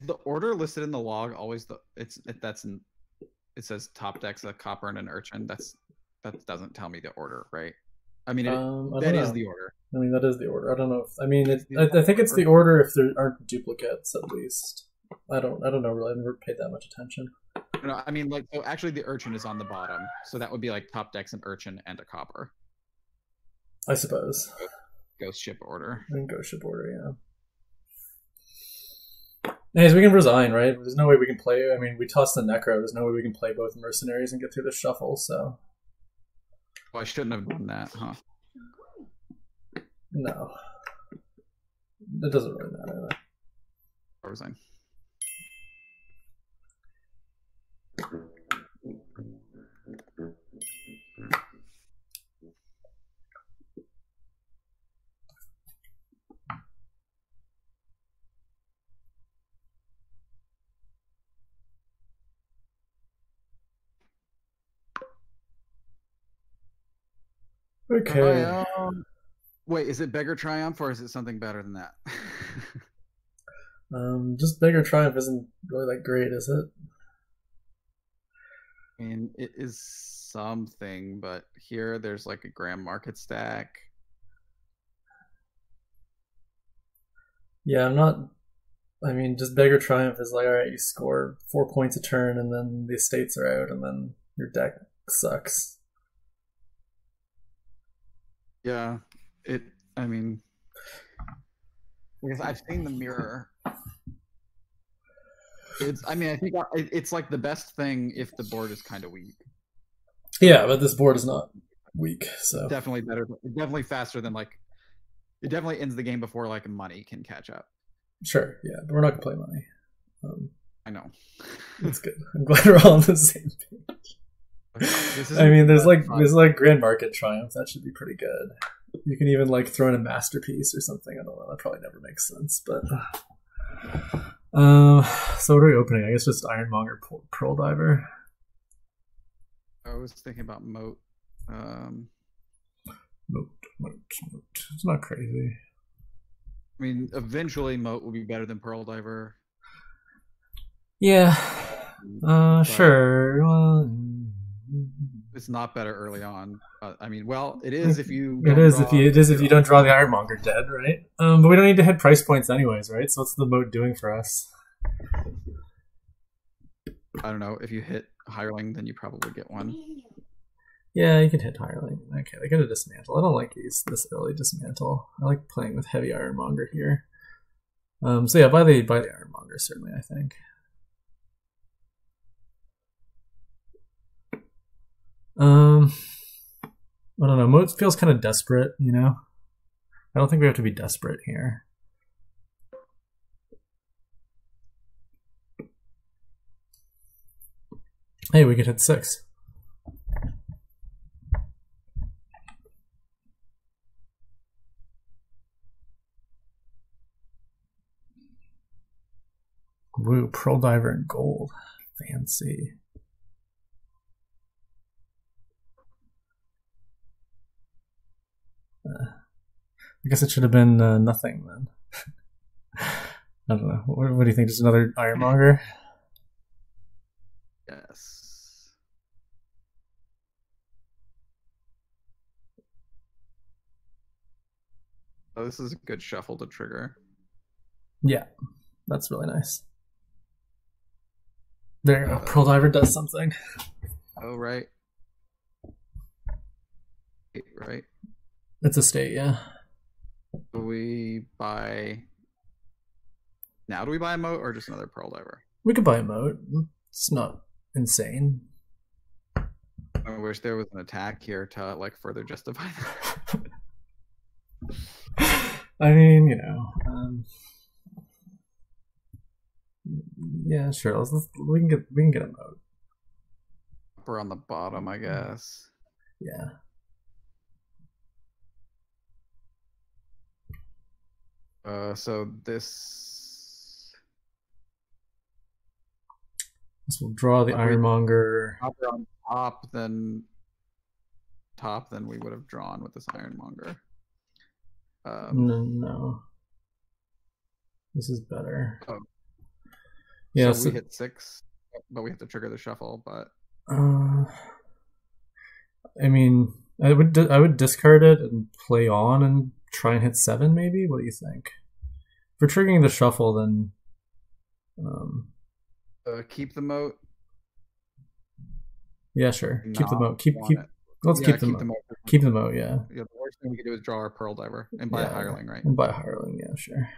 The order listed in the log always it says top decks a copper and an urchin. That doesn't tell me the order, right? I mean, that is the order. I mean, that is the order. I don't know if I think it's the order if there aren't duplicates at least. I don't know really. I've never paid that much attention. No, I mean, like, so actually the urchin is on the bottom, so that would be like top decks an urchin and a copper. I suppose. Ghost ship order. And ghost ship order, yeah. Hey, so we can resign, right? There's no way we can play. I mean, we tossed the Necro. There's no way we can play both mercenaries and get through the shuffle, so. Well, I shouldn't have done that, huh? No. It doesn't really matter, though. I'll resign. Okay. Wait, is it Beggar Triumph or is it something better than that? Just Beggar Triumph isn't really that great, is it? I mean, it is something, but here there's like a Grand Market stack. Yeah, I'm not. I mean, just Beggar Triumph is like, alright, you score 4 points a turn, and then the estates are out, and then your deck sucks. Yeah, I mean, because I've seen the mirror. I think it's like the best thing if the board is kind of weak. Yeah, but this board is not weak, so. Definitely better, definitely faster than like, it definitely ends the game before like money can catch up. Sure, yeah, but we're not gonna play money. I know. That's good. I'm glad we're all on the same page. I mean, there's like Grand Market Triumph. That should be pretty good. You can even like throw in a masterpiece or something. I don't know. That probably never makes sense, but. So what are we opening? I guess just Ironmonger, Pearl Diver. I was thinking about Moat. Moat. It's not crazy. I mean, eventually Moat will be better than Pearl Diver. Yeah. Sure. It's not better early on. I mean, well, it is if you. It is if you don't draw the Ironmonger dead, right? But we don't need to hit price points anyways, right? So what's the Moat doing for us? I don't know. If you hit Hireling, then you probably get one. Yeah, you can hit Hireling. Okay, they get a dismantle. I don't like this early dismantle. I like playing with heavy Ironmonger here. So yeah, buy the Ironmonger certainly. I think. I don't know. Moat feels kind of desperate, you know. I don't think we have to be desperate here. Hey, we could hit 6. Woo, Pearl Diver and gold. Fancy. I guess it should have been nothing then. I don't know. What do you think? Just another Ironmonger? Yes. Oh, this is a good shuffle to trigger. Yeah, that's really nice. There you go. Pearl Diver does something. Oh, right. Right. It's a state, yeah. Do we buy... Now do we buy a moat or just another Pearl Diver? We could buy a moat. It's not insane. I wish there was an attack here to like further justify that. I mean, you know, yeah, sure. We can get a moat. We're on the bottom, I guess. Yeah. So this will draw the Ironmonger. On top, then we would have drawn with this Ironmonger. No. This is better. Oh. Yeah, so we hit 6, but we have to trigger the shuffle. But I mean, I would discard it and play on and try and hit 7. Maybe. What do you think? If we're triggering the shuffle, then keep the moat. Yeah, sure. Keep the moat. Let's keep the moat. Keep the moat. Yeah. Yeah. The worst thing we could do is draw our Pearl Diver and buy a hireling, right? And buy a hireling. Yeah, sure.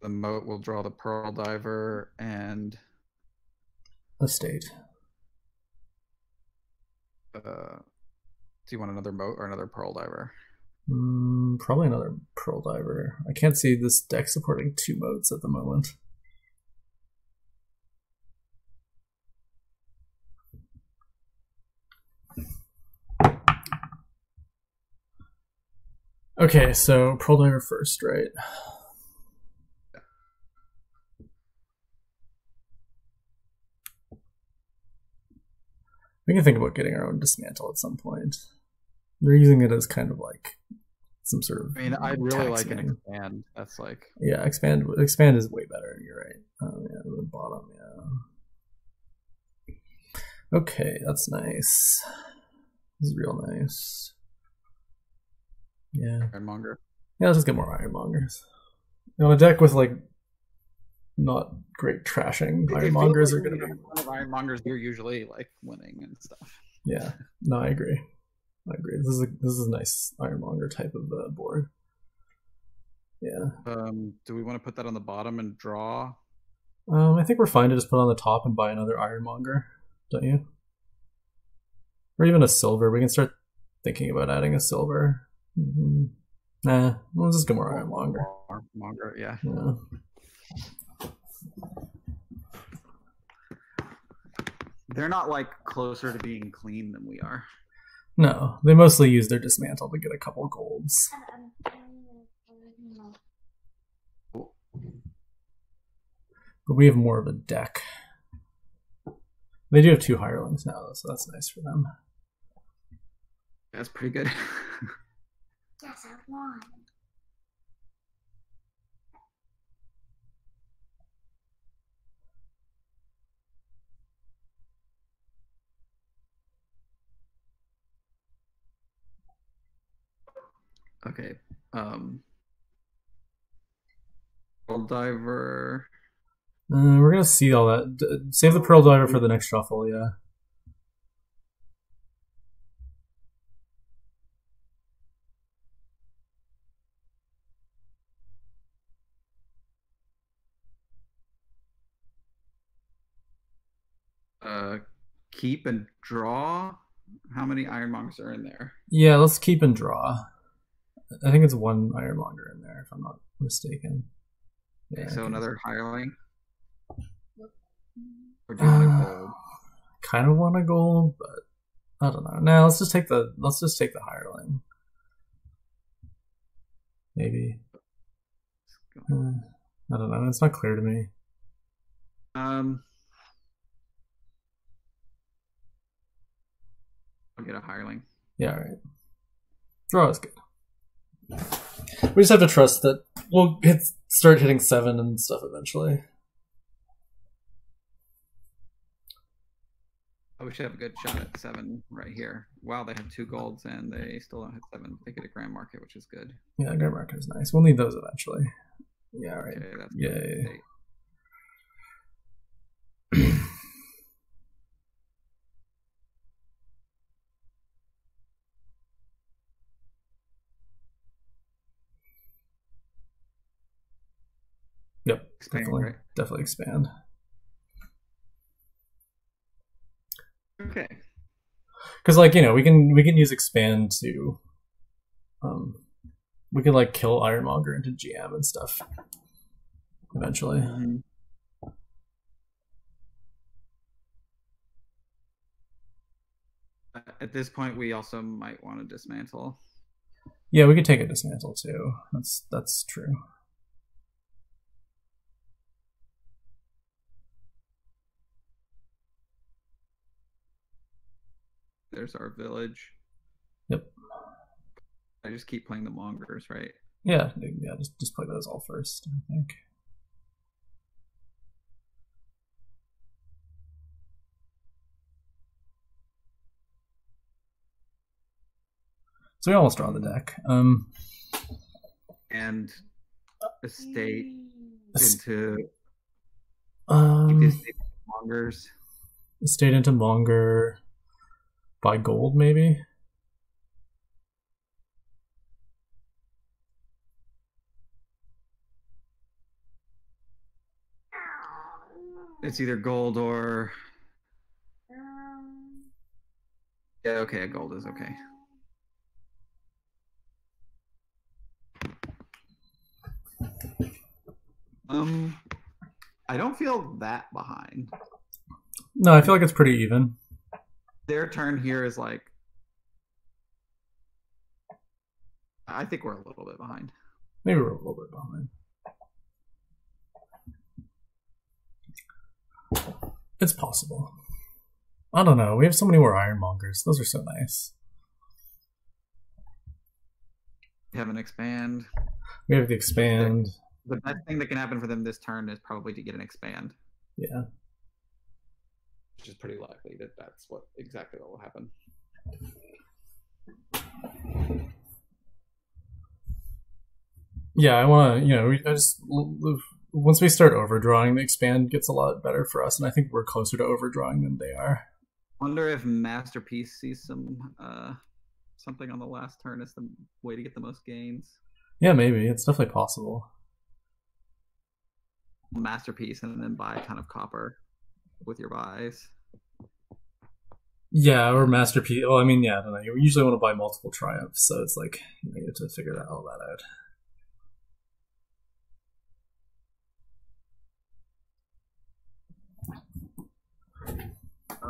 The moat will draw the Pearl Diver and a state. Do you want another moat or another Pearl Diver? Probably another Pearl Diver. I can't see this deck supporting 2 moats at the moment. Okay, so Pearl Diver first, right? We can think about getting our own dismantle at some point. They're using it as kind of like some sort of. I mean, I'd really like an expand. That's like. Yeah, expand is way better. You're right. Yeah, the bottom. Yeah. Okay, that's nice. This is real nice. Yeah. Ironmonger. Yeah, let's just get more Ironmongers. You know, a deck with like not great trashing Ironmongers are going to be. Ironmongers, you're usually like winning and stuff. Yeah, no, I agree. This is a nice Ironmonger type of board. Yeah. Do we want to put that on the bottom and draw? I think we're fine to just put it on the top and buy another Ironmonger, don't you? Or even a silver. We can start thinking about adding a silver. Nah, we'll just get more Ironmonger. Ironmonger, yeah. They're not like closer to being clean than we are. No, they mostly use their dismantle to get a couple golds. But we have more of a deck. They do have 2 hirelings now, so that's nice for them. That's pretty good. Yes, I won. Okay. Pearl Diver. We're gonna see all that. Save the Pearl Diver for the next shuffle, yeah. Keep and draw. How many Ironmongers are in there? Yeah, let's keep and draw. I think it's 1 Ironmonger in there, if I'm not mistaken. Yeah, okay, so another hireling. Or do you want a gold? Kind of want a gold, but I don't know. Now let's just take the hireling. Maybe. I don't know. It's not clear to me. I'll get a hireling. Yeah, all right. Draw is good. We just have to trust that we'll start hitting 7 and stuff eventually. we should have a good shot at 7 right here. Wow, they have 2 golds and they still don't hit 7. They get a grand market, which is good. Yeah, grand market is nice. We'll need those eventually. Yeah, right. Okay, that's yay. Yep, expand, definitely, right? definitely expand. Okay. Because, like, you know, we can use expand to, we can like kill Ironmonger into GM and stuff eventually. Mm-hmm. At this point, we also might want to dismantle. Yeah, we could take a dismantle too. That's true. There's our village. Yep. I just keep playing the Mongers, right? Yeah, just play those all first, I think. So we almost draw the deck. And estate into Mongers. Estate into Monger. Buy gold, maybe? It's either gold or... Yeah, okay, a gold is okay. I don't feel that behind. No, I feel like it's pretty even. Their turn here is like... I think we're a little bit behind. Maybe we're a little bit behind. It's possible. I don't know. We have so many more Ironmongers. Those are so nice. We have an expand. We have the expand. The best thing that can happen for them this turn is probably to get an expand. Yeah. Which is pretty likely that that's exactly what will happen. Yeah, I want to, you know, once we start overdrawing, the expand gets a lot better for us, and I think we're closer to overdrawing than they are. Wonder if Masterpiece sees something on the last turn as the way to get the most gains. Yeah, maybe. It's definitely possible. Masterpiece and then buy a ton of copper with your buys. Yeah, or Masterpiece. Well, I mean, yeah, I don't know. You usually want to buy multiple triumphs, so it's like you have to figure all that out.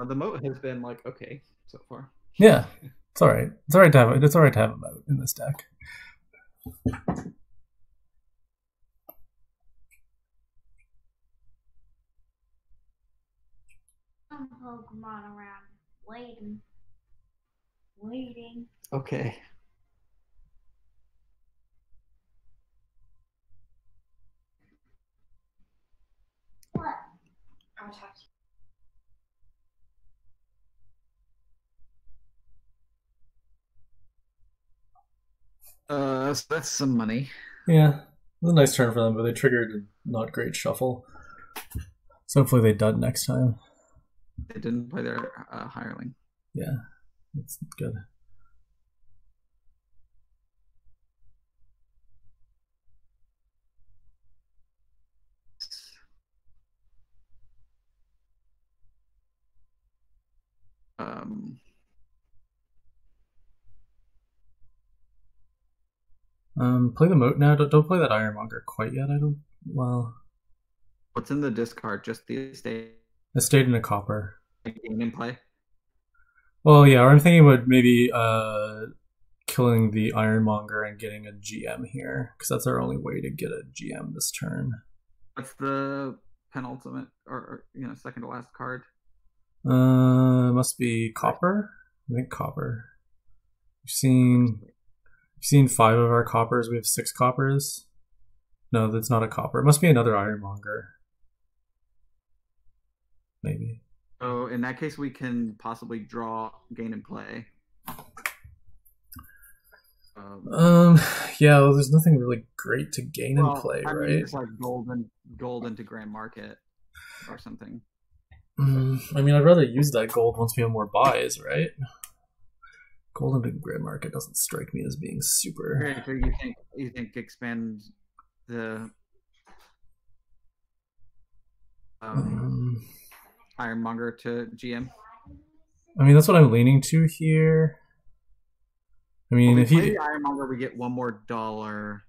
The moat has been like okay so far. Yeah, it's all right. It's all right to have. It's all right to have a moat in this deck. Some Pokemon around waiting. Okay. What? I'm talking. So that's some money. Yeah, it was a nice turn for them, but they triggered a not great shuffle. So hopefully they dud next time. They didn't play their hireling. Yeah, that's good. Play the moat now. Don't play that Ironmonger quite yet. I don't. Well, what's in the discard? Just the estate. Estate and a copper. Game in play. Well, yeah. Or I'm thinking about maybe killing the Ironmonger and getting a GM here, because that's our only way to get a GM this turn. What's the penultimate or second to last card? Must be copper. I think copper. We've seen 5 of our coppers. We have 6 coppers. No, that's not a copper. It must be another Ironmonger. Maybe. So in that case, we can possibly draw, gain, and play. Yeah, well, there's nothing really great to gain and play, I right? mean, it's like gold into grand market or something. I mean, I'd rather use that gold once we have more buys, right? Gold into grand market doesn't strike me as being super. Okay, so you think expand the Ironmonger to GM? I mean, that's what I'm leaning to here. I mean, if play the Ironmonger, we get $1 more.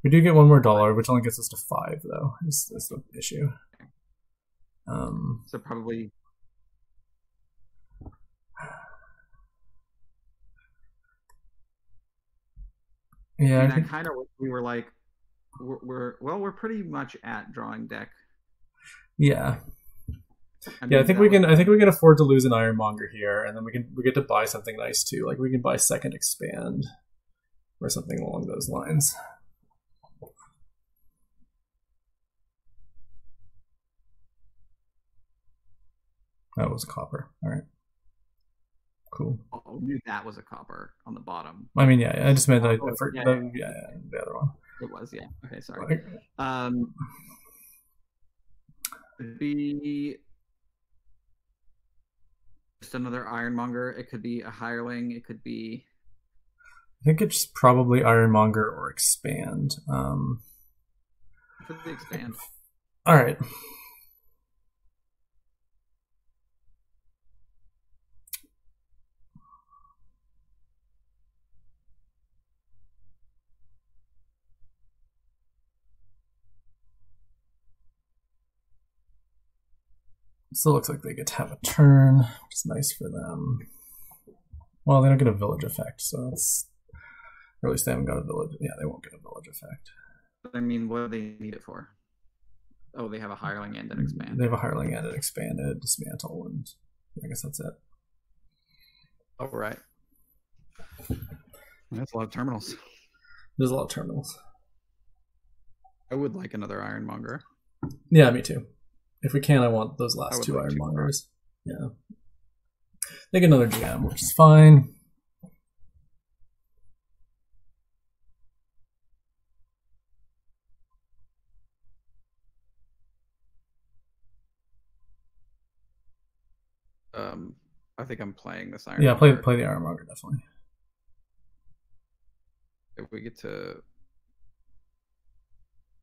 We do get $1 more, which only gets us to 5, though. Is the issue? So probably. Yeah, I kind of we were like, we're pretty much at drawing deck. Yeah. I think we can afford to lose an Ironmonger here, and then we get to buy something nice too. Like we can buy second expand or something along those lines. That was copper. All right. Cool. Oh, I knew that was a copper on the bottom. I mean, yeah, I just meant the other one. It was, yeah. Okay, sorry. Be just another Ironmonger. It could be a hireling. It could be. I think it's probably Ironmonger or expand. For the expand. All right. Still looks like they get to have a turn, which is nice for them. Well, they don't get a village effect, so it's... Or at least they haven't got a village. Yeah, they won't get a village effect. I mean, what do they need it for? Oh, they have a hireling and an expand. They have a hireling and an expanded dismantle, and I guess that's it. Oh, right. That's a lot of terminals. There's a lot of terminals. I would like another Ironmonger. Yeah, me too. If we can, I want those last 2 Ironmongers. Yeah. They get another GM, which is fine. I think I'm playing this Ironmonger. Yeah, play the Ironmonger, definitely. If we get to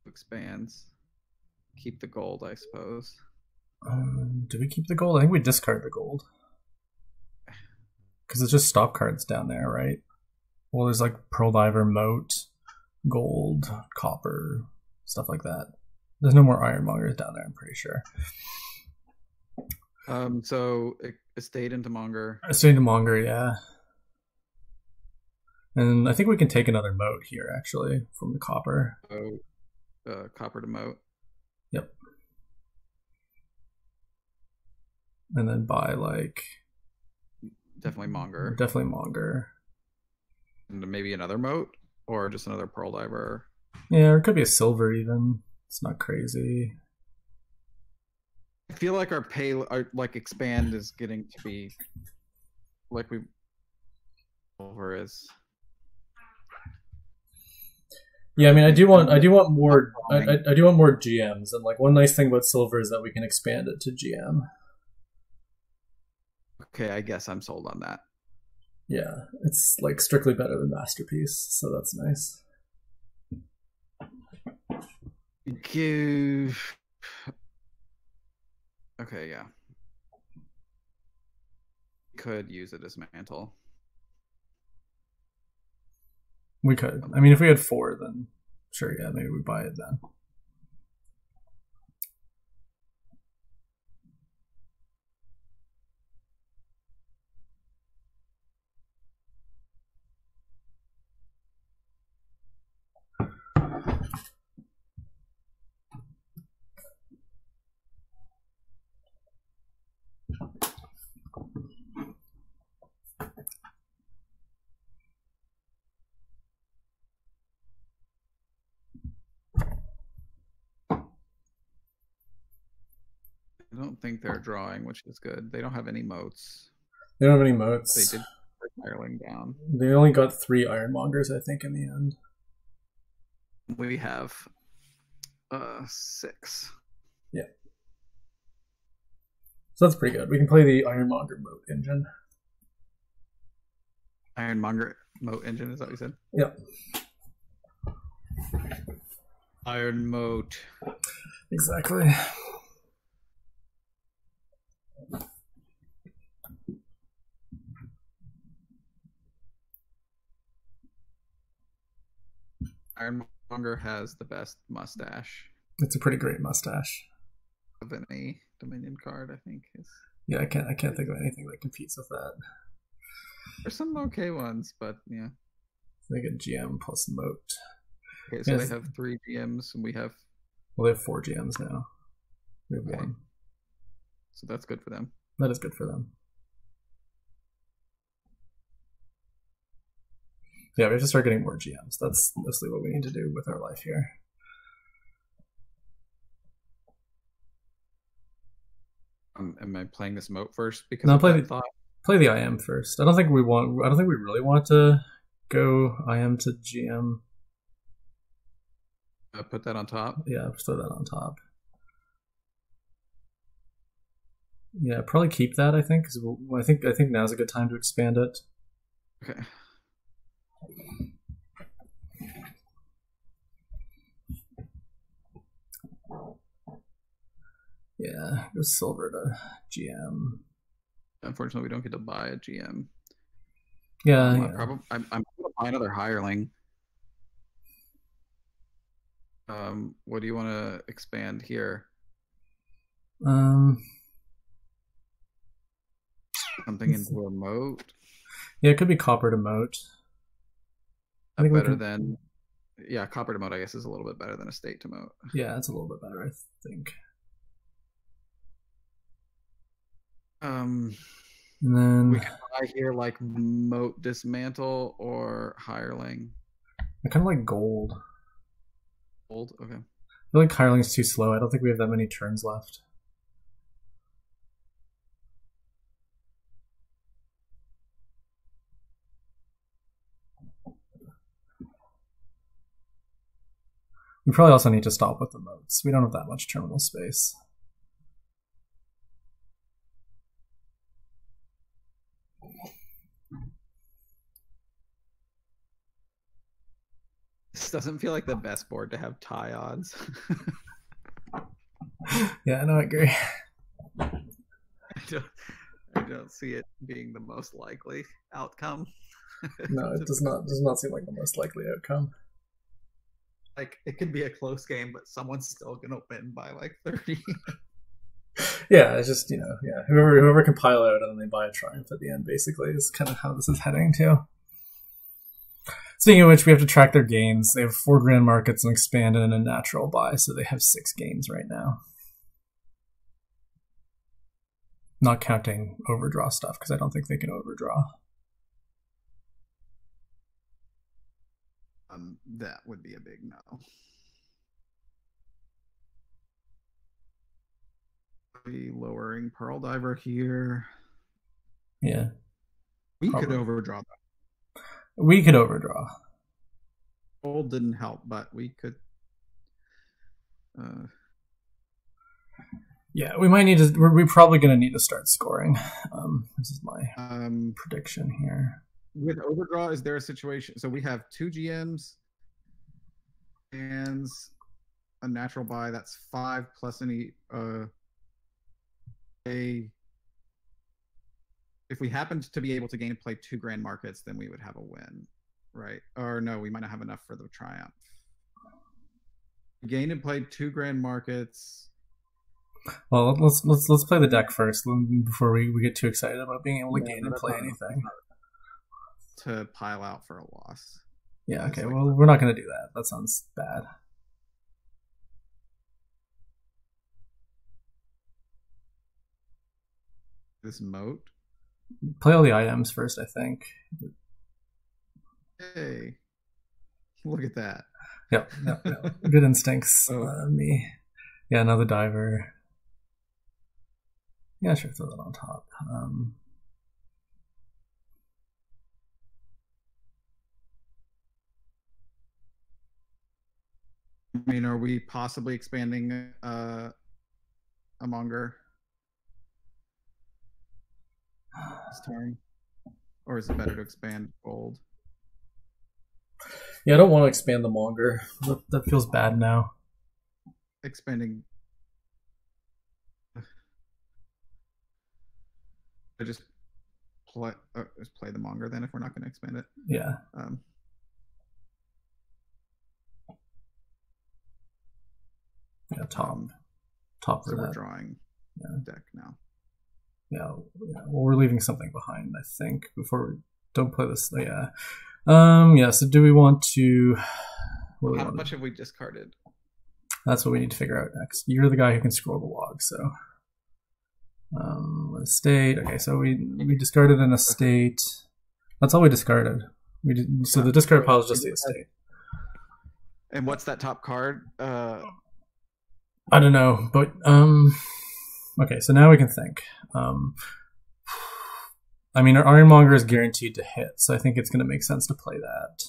expands, keep the gold, I suppose. Do we keep the gold? I think we discard the gold. Because it's just stop cards down there, right? Well, there's like Pearl Diver, Moat, Gold, Copper, stuff like that. There's no more Ironmongers down there, I'm pretty sure. So Estate into Monger. Estate into Monger, yeah. And I think we can take another Moat here, actually, from the Copper. So, Copper to Moat. Yep. And then buy, like... Definitely Monger. Definitely Monger. And maybe another Moat? Or just another Pearl Diver? Yeah, or it could be a Silver, even. It's not crazy. I feel like our expand is getting to be... Like we... Silver is... Yeah, I mean, I do want more. I do want more GMs, and like one nice thing about Silver is that we can expand it to GM. Okay, I guess I'm sold on that. Yeah, it's like strictly better than Masterpiece, so that's nice. Okay, yeah. Could use it as mantle. We could. I mean, if we had 4, then sure, yeah, maybe we buy it then. think they're drawing, which is good. They don't have any moats. They don't have any moats. They did put Ireland down. They only got 3 Ironmongers, I think, in the end. We have 6. Yeah. So that's pretty good. We can play the Ironmonger moat engine. Ironmonger moat engine, is that what you said? Yep. Iron moat. Exactly. Ironmonger has the best mustache It's a pretty great mustache. of any Dominion card, I think. Yeah, I can't think of anything that competes with that. There's some okay ones, but yeah. They get GM plus moat. Okay, so they have 3 GMs, and we have... Well, they have 4 GMs now. We have 1. So that's good for them. That is good for them. Yeah, we have to start getting more GMs. That's mostly what we need to do with our life here. Am I playing this moat first? Because no, play the IM first. I don't think we really want to go IM to GM. Put that on top. Yeah, throw that on top. Yeah, probably keep that. I think because I think now's a good time to expand it. Okay. Yeah, go silver to GM. Unfortunately, we don't get to buy a GM. Yeah, I'm going to buy another hireling. What do you want to expand here? Something into a moat. Yeah, it could be copper to moat. I think better than, yeah, copper to moat. I guess is a little bit better than estate to moat. Yeah, it's a little bit better, I think. And then we can buy here like moat dismantle or hireling. I kind of like gold. Gold, okay. I feel like hireling's too slow. I don't think we have that many turns left. We probably also need to stop with the moats. We don't have that much terminal space. This doesn't feel like the best board to have tie odds. Yeah, no, I agree. I don't see it being the most likely outcome. No, it does not seem like the most likely outcome. Like, it could be a close game, but someone's still gonna win by like 30. Yeah, it's just, yeah, whoever can pile out and then they buy a triumph at the end, basically, is kind of how this is heading to. Speaking of which, we have to track their gains. They have 4 grand markets and expanded and a natural buy, so they have 6 gains right now. Not counting overdraw stuff, because I don't think they can overdraw. That would be a big no. Lowering Pearl Diver here. Yeah. We could overdraw that. We could overdraw. Gold didn't help, but we could. Yeah, we might need to. We're probably going to need to start scoring. This is my prediction here. With overdraw, is there a situation? So we have 2 GMs and a natural buy. That's 5 plus any. If we happened to be able to gain and play 2 grand markets, then we would have a win, right? Or no, we might not have enough for the triumph. Gain and play 2 grand markets. Well, let's play the deck first before we get too excited about being able to gain and play anything. To pile out for a loss. Yeah, okay. Well, we're not going to do that. That sounds bad. This moat? Play all the IMs first, I think. Hey. Look at that. Yep. Good instincts. Me. Yeah, another diver. Yeah, sure, throw that on top. I mean, are we possibly expanding a monger this turn? Or is it better to expand gold? Yeah, I don't want to expand the monger. That feels bad now. Expanding. I just play the monger then if we're not going to expand it. Yeah. Yeah, top for so that. We're drawing deck now. Yeah, well, we're leaving something behind, I think, before we don't play this. Yeah. Yeah, so do we want to... How much have we discarded? That's what we need to figure out next. You're the guy who can scroll the log, so... estate. Okay, so we discarded an estate. That's all we discarded. So the discard pile is just the estate. And what's that top card? I don't know, but... Okay, so now we can think. I mean, our Ironmonger is guaranteed to hit, so I think it's going to make sense to play that.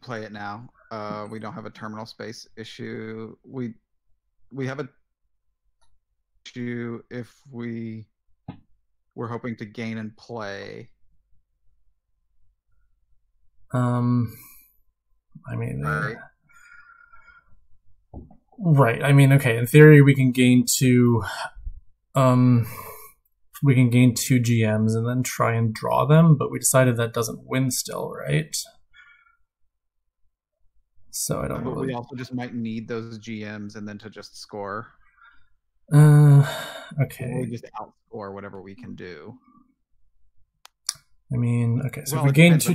Play it now. We don't have a terminal space issue. We have a issue if we're hoping to gain and play. I mean, right. Right. I mean, okay. In theory, we can gain two. We can gain 2 GMs and then try and draw them, but we decided that doesn't win still, right? So I don't know. We also just might need those GMs and then to just score. Okay. Or we just outscore whatever we can do. I mean, okay. So if we gain 2.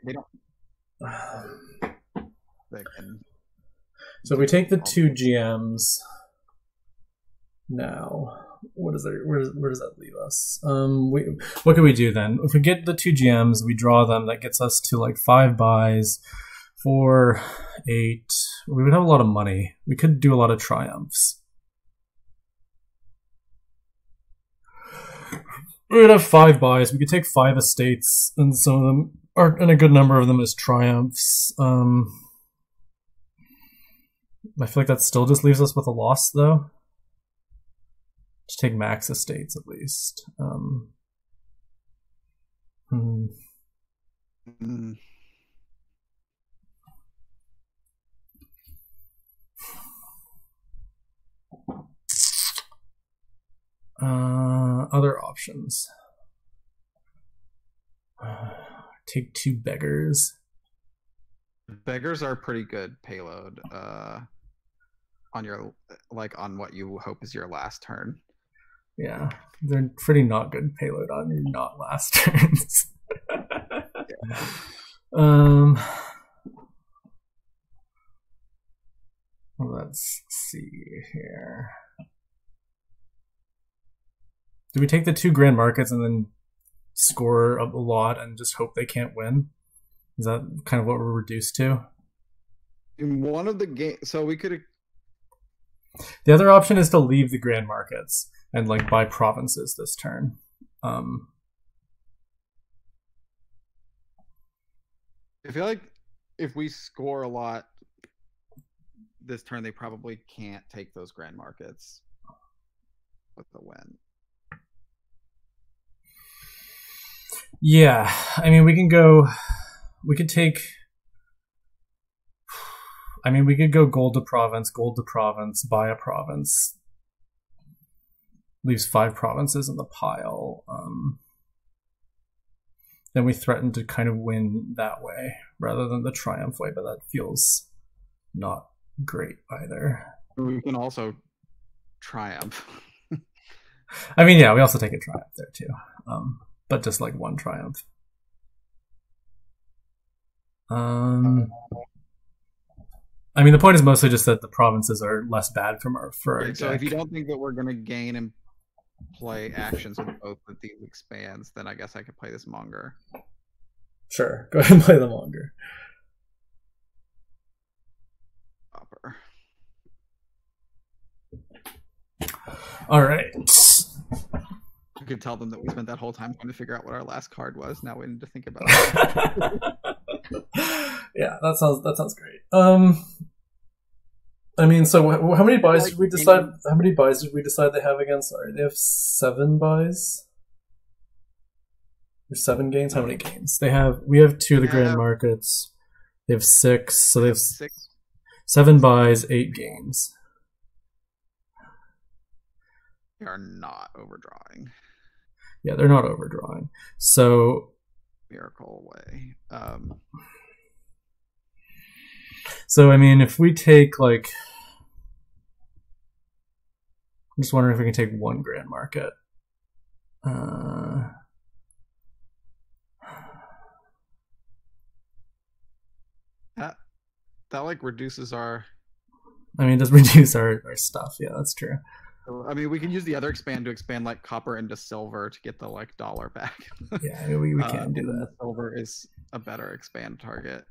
They don't. They can. So if we take the 2 GMs now, where does that leave us? What can we do then? If we get the 2 GMs, we draw them. That gets us to like 5 buys, 4, 8. We would have a lot of money. We could do a lot of triumphs. We would have 5 buys. We could take 5 estates, and some of them are, and a good number of them is triumphs. I feel like that still just leaves us with a loss, though. Just take max estates, at least. Other options. Take 2 beggars. Beggars are pretty good payload on your on what you hope is your last turn. Yeah, they're pretty not good payload on your not last turns. Let's see here. Do we take the 2 grand markets and then score a lot and just hope they can't win? Is that kind of what we're reduced to? In one of the games, so we could. The other option is to leave the grand markets and like buy provinces this turn. I feel like if we score a lot this turn, they probably can't take those grand markets with the win. Yeah, I mean, we could take. I mean, we could go gold to province, buy a province. Leaves 5 provinces in the pile. Then we threaten to kind of win that way rather than the triumph way, but that feels not great either. We can also triumph. I mean, yeah, we also take a triumph there too. But just like 1 triumph. I mean, the point is mostly just that the provinces are less bad for our So deck. if you don't think that we're going to gain and play actions with both of these expands, then I guess I could play this monger. Sure, go ahead and play the monger. Upper. All right. You could tell them that we spent that whole time trying to figure out what our last card was. Now we need to think about it. Yeah, that sounds great. I mean, so how many buys did we decide? How many buys did we decide they have again? Sorry, they have 7 buys. Or 7 games. How many games they have? We have 2 of the grand markets. They have 6, so they have 6. 7 buys, 8 games. They are not overdrawing. Yeah, they're not overdrawing. So miracle way. So I mean, if we take like, I'm just wondering if we can take 1 grand market. That like reduces our. I mean, it does reduce our stuff. Yeah, that's true. I mean, we can use the other expand to expand like copper into silver to get the like dollar back. Yeah, I mean, we can do that. Silver is a better expand target.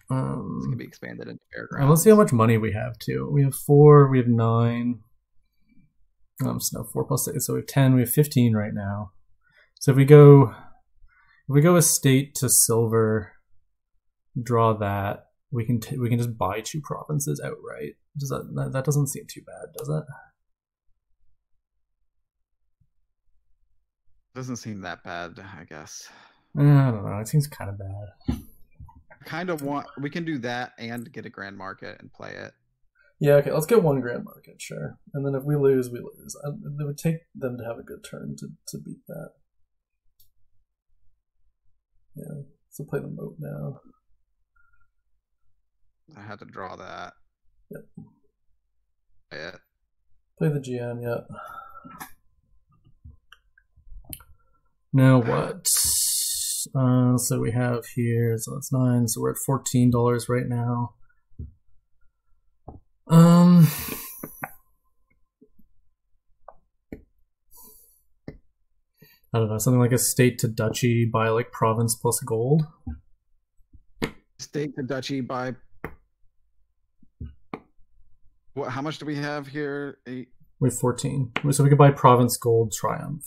This This can be expanded into fairgrounds. And let's see how much money we have too. We have 4. We have 9. So no, 4 plus 6. So we have 10. We have 15 right now. So if we go estate to silver, draw that. We can just buy 2 provinces outright. Does that doesn't seem too bad, does it? Doesn't seem that bad, I guess. I don't know. It seems kind of bad. Kind of want. We can do that and get a grand market and play it. Yeah, okay. Let's get 1 grand market, sure. And then if we lose, we lose. It would take them to have a good turn to beat that. Yeah. So play the moat now. I had to draw that. Yep. Play it. Play the GM, yeah. Now what? So we have here, so that's 9, so we're at $14 right now. I don't know, something like a state to duchy by like province plus gold. State to duchy by what? How much do we have here? 8. We have 14. So we could buy province gold triumph.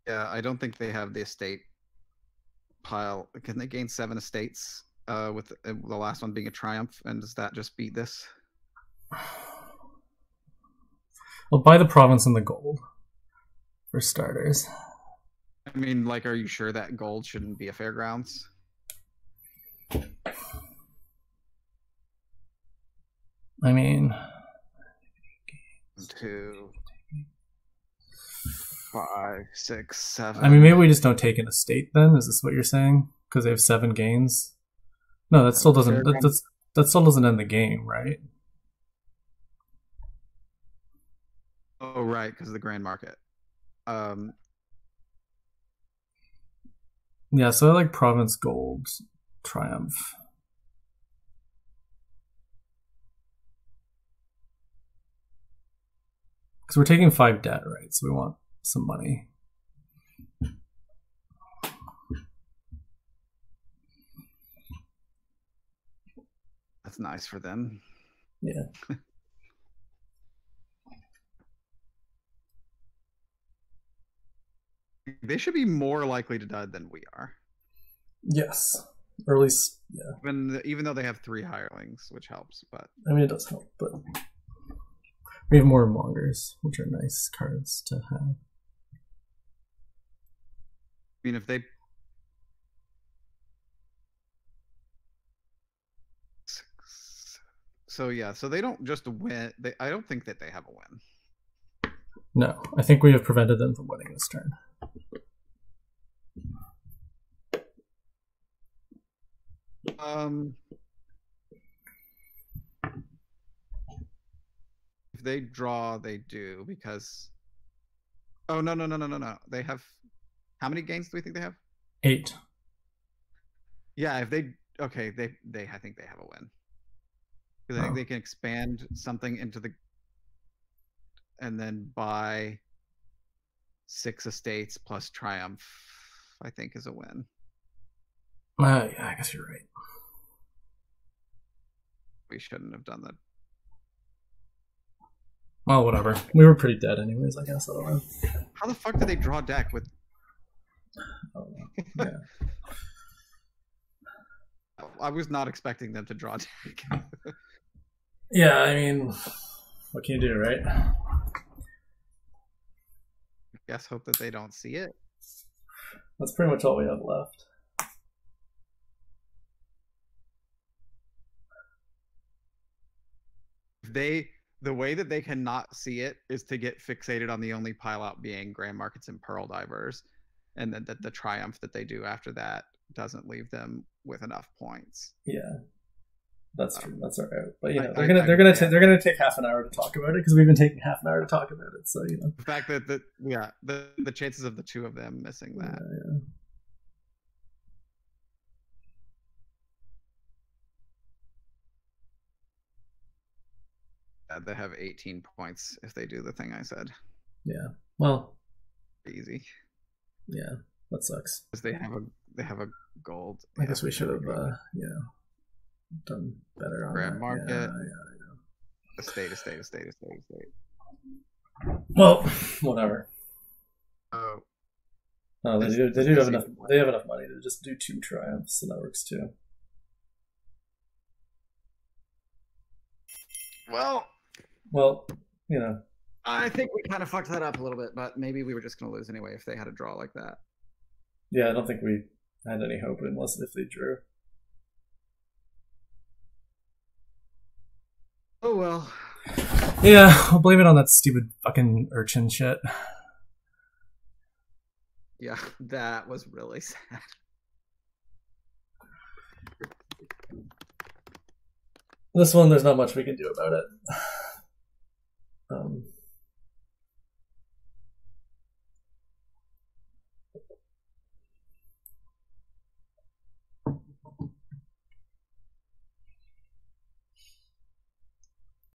Yeah, I don't think they have the estate pile. Can they gain 7 estates with the last one being a triumph? And does that just beat this? I'll buy the province and the gold for starters. I mean, like, are you sure that gold shouldn't be a fairgrounds? I mean, 2, 5, 6, 7. I mean, maybe we just don't take an estate then. Is this what you're saying? Because they have 7 gains. No, that still doesn't. That still doesn't end the game, right? Oh, right, because of the grand market. Yeah, so I like province gold triumph. Because we're taking 5 debt, right? So we want some money. That's nice for them. Yeah. They should be more likely to die than we are. Yes. Or at least, yeah. Even though they have 3 hirelings, which helps, but I mean, it does help, but we have more mongers, which are nice cards to have. I mean, if they so they don't just win. I don't think that they have a win. No, I think we have prevented them from winning this turn. If they draw, they do because. Oh no! They have. How many gains do we think they have? 8. Yeah, if they I think they have a win. Because I think they can expand something into the, and then buy 6 estates plus triumph, I think, is a win. Yeah, I guess you're right. We shouldn't have done that. Well, whatever. We were pretty dead anyways, I guess. I don't know. How the fuck did they draw a deck with... Oh, yeah. I was not expecting them to draw a deck. Yeah, I mean, what can you do, right? I guess hope that they don't see it. That's pretty much all we have left. The way that they cannot see it is to get fixated on the only pile out being Grand Markets and Pearl Divers, and then the triumph that they do after that doesn't leave them with enough points. Yeah, that's true. That's all right. But you know, they're gonna take half an hour to talk about it because we've been taking half an hour to talk about it. So you know, the fact that the chances of the two of them missing that. Yeah. They have 18 points if they do the thing I said. Yeah. Well. Easy. Yeah, that sucks. Because they have a gold. I guess we should have done better on Grand that. Market. Yeah. Estate. Well, whatever. Oh. Oh, they do have enough. They have enough money to just do 2 triumphs, so that works too. Well, you know. I think we kind of fucked that up a little bit, but maybe we were just going to lose anyway if they had a draw like that. Yeah, I don't think we had any hope unless if they drew. Oh well. Yeah, I'll blame it on that stupid fucking urchin shit. Yeah, that was really sad. This one, there's not much we can do about it.